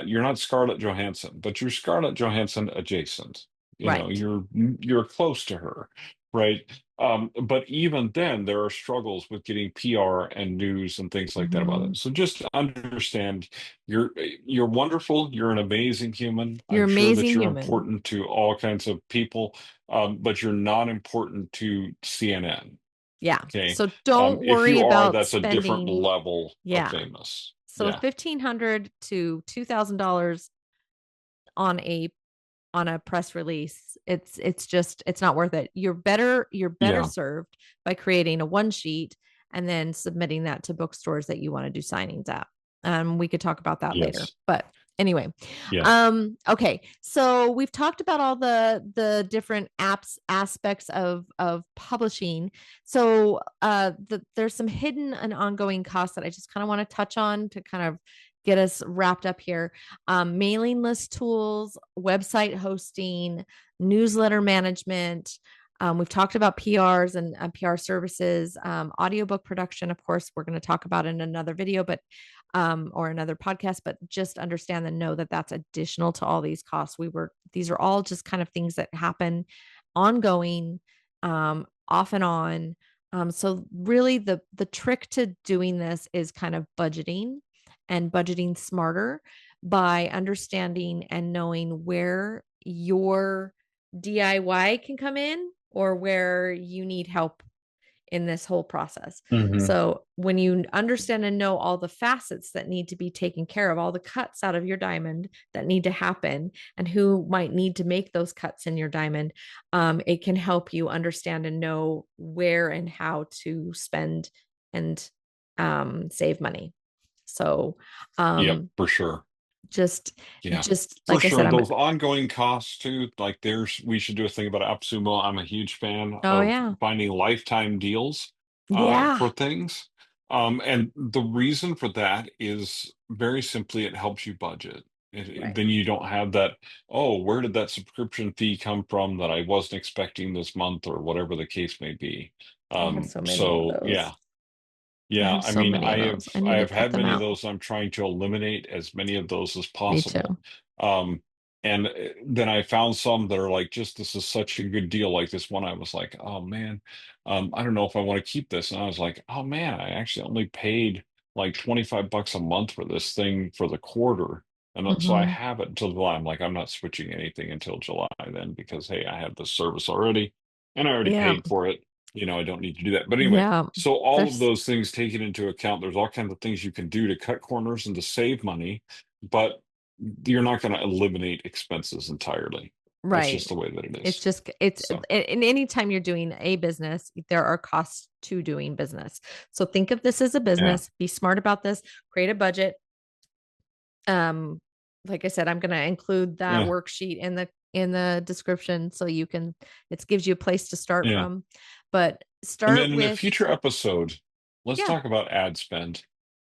You're not Scarlett Johansson, but you're Scarlett Johansson adjacent. Right. You're close to her, right? But even then, there are struggles with getting PR and news and things like that about Hmm. it. So just understand, you're you're wonderful. You're an amazing human. You're I'm sure that amazing you're human. important to all kinds of people, but you're not important to CNN. Yeah. Okay. So don't If worry you are, about that's a different spending. level of Yeah. famous. So Yeah. 1,500 to $2,000 on a press release, it's not worth it. You're better Yeah. served by creating a one sheet and then submitting that to bookstores that you want to do signings at. We could talk about that later, Yes. but anyway. Yeah. Okay, so we've talked about all the different apps aspects of publishing. So there's some hidden and ongoing costs that I just kind of want to touch on to kind of get us wrapped up here. Mailing list tools, website hosting, newsletter management. We've talked about PRs and PR services, audiobook production. Of course, we're going to talk about in another video, but or another podcast. But just understand and know that that's additional to all these costs. These are all just kind of things that happen ongoing, off and on. So really, the trick to doing this is kind of budgeting and budgeting smarter by understanding and knowing where your DIY can come in or where you need help in this whole process. Hmm. So when you understand and know all the facets that need to be taken care of, all the cuts out of your diamond that need to happen, and who might need to make those cuts in your diamond, it can help you understand and know where and how to spend and save money. So Yep, um, for sure. just Yeah, just for like I sure. said, I'm Those ongoing costs too, like we should do a thing about AppSumo. I'm a huge fan oh of yeah. finding lifetime deals Yeah. for things. And the reason for that is very simply it helps you budget. Right. Then you don't have that, oh, where did that subscription fee come from that I wasn't expecting this month or whatever the case may be. I have so many of So those. yeah. I Yeah, have I so mean, many of I those. have I I need to have cut had them many of out. those. I'm trying to eliminate as many of those as Me possible. too. Um, and then I found some that are like, just this is such a good deal. Like this one, I was like, oh man, I don't know if I want to keep this. And I was like, oh man, I actually only paid like $25 a month for this thing for the quarter. And so I Hmm. have it until July. I'm like, I'm not switching anything until July then because hey, I have this service already and I already Yeah. paid for it. I don't need to do that. But anyway. Yeah. So all of There's those things taken into account, there's all kinds of things you can do to cut corners and to save money, but you're not going to eliminate expenses entirely. That's right. just the way that it It's is. just it's So, in any time you're doing a business, there are costs to doing business. So think of this as a yeah. business, be smart about this, create a budget. Um, like I said, I'm gonna include that Yeah. worksheet in in the description so you can, it gives you a place to start Yeah. from. But And start then in a with, future episode, let's yeah. talk about ad spend.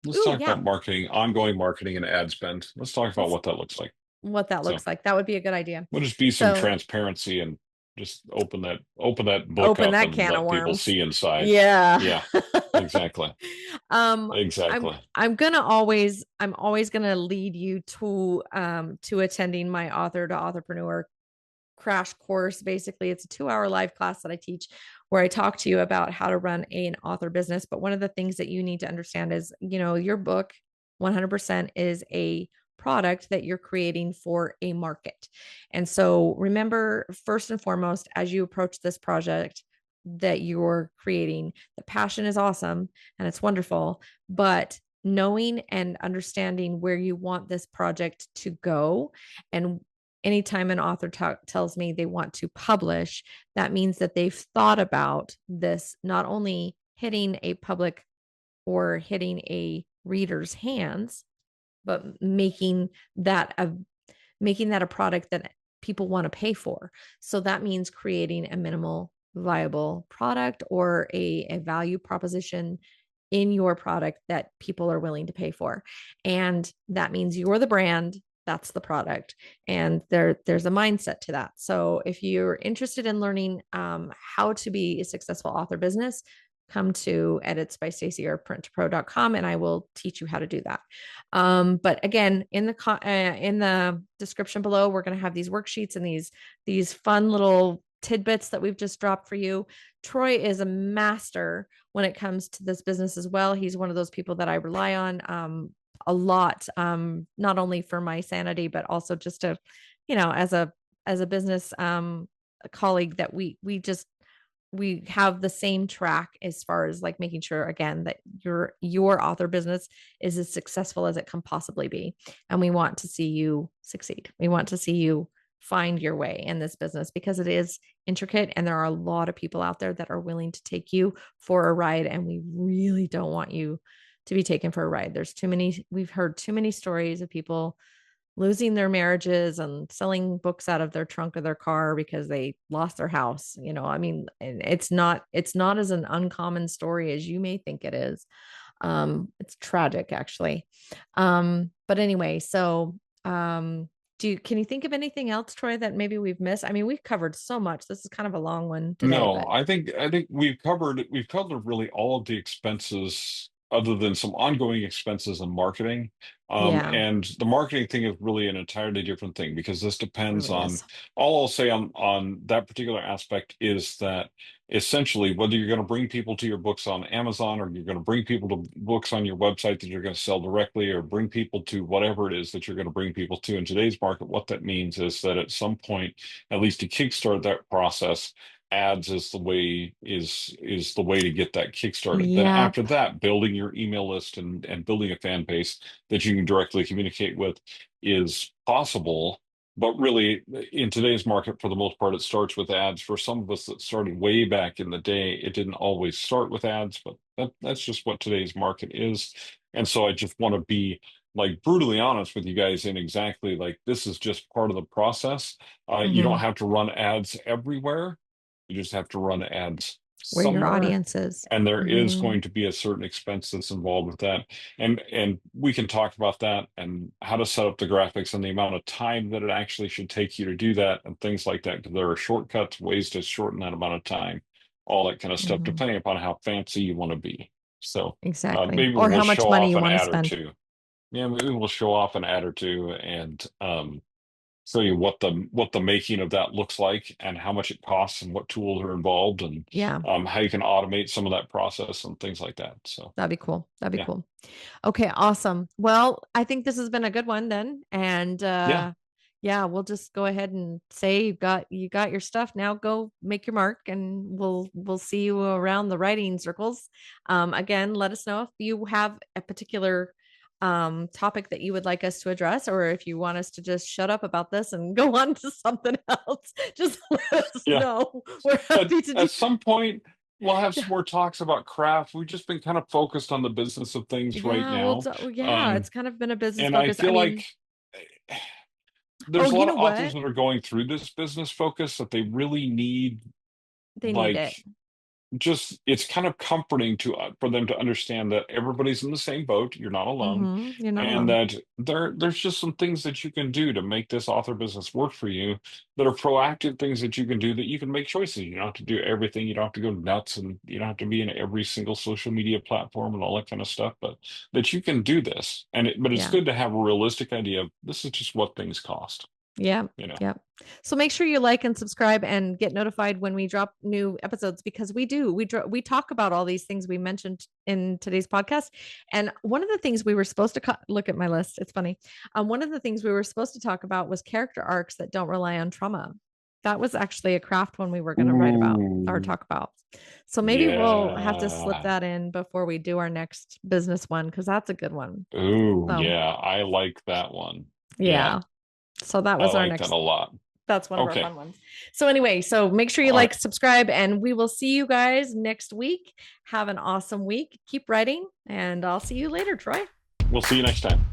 Let's Ooh, talk yeah. about marketing, ongoing marketing and ad spend. Let's talk about Let's what that looks like. what that So looks like. That would be a good idea. we'll just be some So transparency and just open that book open up that and can of let people worms. see inside. Yeah. Yeah, exactly. I'm Exactly. I'm always gonna lead you to attending my author to authorpreneur crash course. Basically, it's a 2 hour live class that I teach where I talk to you about how to run an author business. But one of the things that you need to understand is, your book 100% is a product that you're creating for a market. And so remember, first and foremost, as you approach this project that you're creating, the passion is awesome and it's wonderful, but knowing and understanding where you want this project to go, and anytime an author tells me they want to publish, that means that they've thought about this not only hitting a public or hitting a reader's hands, but making that a product that people want to pay for. So that means creating a minimal viable product or a value proposition in your product that people are willing to pay for. And that means you're the brand, that's the product. And there's a mindset to that. So if you're interested in learning how to be a successful author business, come to edits by Stacey or printtopro.com and I will teach you how to do that. But again, in the description below, we're going to have these worksheets and these fun little tidbits that we've just dropped for you. Troy is a master when it comes to this business as well. He's one of those people that I rely on a lot, not only for my sanity, but also just to, as a business a colleague that we have the same track as far as like making sure again that your author business is as successful as it can possibly be, and we want to see you succeed. We want to see you find your way in this business because it is intricate and there are a lot of people out there that are willing to take you for a ride, and we really don't want you to be taken for a ride. We've heard too many stories of people losing their marriages and selling books out of their trunk of their car because they lost their house. I mean, it's not as an uncommon story as you may think it is. It's tragic actually. But anyway, so can you think of anything else, Troy, that maybe we've missed? I mean, we've covered so much. This is kind of a long one today, No, but I think we've covered really all of the expenses other than some ongoing expenses and marketing. yeah, And the marketing thing is really an entirely different thing because this it depends really on is. all I'll say on that particular aspect is that essentially whether you're going to bring people to your books on Amazon or you're going to bring people to books on your website that you're going to sell directly or bring people to whatever it is that you're going to bring people to in today's market, what that means is that at some point, at least to kickstart that process, ads is the way to get that kickstarted. Then after Yep. that, building your email list and building a fan base that you can directly communicate with is possible. But really, in today's market, for the most part, it starts with ads. For some of us that started way back in the day, it didn't always start with ads, but that's just what today's market is. And so I just want to be like brutally honest with you guys in exactly like this is just part of the process. You don't Mm-hmm. have to run ads everywhere. You just have to run ads Where your somewhere, audience is. and there is Mm-hmm. going to be a certain expense that's involved with that. And we can talk about that and how to set up the graphics and the amount of time that it actually should take you to do that and things like that, because there are shortcuts, ways to shorten that amount of time, all that kind of stuff, Mm-hmm. depending upon how fancy you want to be. So Exactly. maybe Or we'll how much show money off you an want to ad or spend. two. Yeah, maybe we'll show off an ad or two and show you what the making of that looks like and how much it costs and what tools are involved and Yeah, how you can automate some of that process and things like that. So that'd be cool. That'd be yeah, cool. Okay, awesome. Well, I think this has been a good one then. And yeah, yeah, we'll just go ahead and say you got your stuff. Now go make your mark and we'll see you around the writing circles. Again, let us know if you have a particular topic that you would like us to address, or if you want us to just shut up about this and go on to something else. Just let us yeah. know. We're At happy to do. at some point, we'll have some more talks about craft. We've just been kind of focused on the business of things right Yeah, well, now. yeah, Um, it's kind of been a business and I focus. I feel mean, like Oh, there's a you lot know of authors what? that are going through this business focus that they really need, They need like, it. just it's kind of comforting to for them to understand that everybody's in the same boat. You're not alone, You're not and alone. that there's just some things that you can do to make this author business work for you that are proactive things that you can do, that you can make choices. You don't have to do everything. You don't have to go nuts, and you don't have to be in every single social media platform and all that kind of stuff. But that you can do this, but it's Yeah. good to have a realistic idea of this is just what things cost. Yeah. You know. Yeah. So make sure you like and subscribe and get notified when we drop new episodes, because we do. We talk about all these things we mentioned in today's podcast. And one of the things we were supposed to look at my list. It's funny. One of the things we were supposed to talk about was character arcs that don't rely on trauma. That was actually a craft one we were going to write about or Ooh, talk about. So maybe we'll have to slip yeah. that in before we do our next business one, because that's a good one. Ooh, So yeah. I like that one. Yeah, yeah. So that I was our like that next, a lot. that's one of our Okay. fun ones. So anyway, so make sure you All right. like, subscribe, and we will see you guys next week. Have an awesome week. Keep writing, and I'll see you later, Troy. We'll see you next time.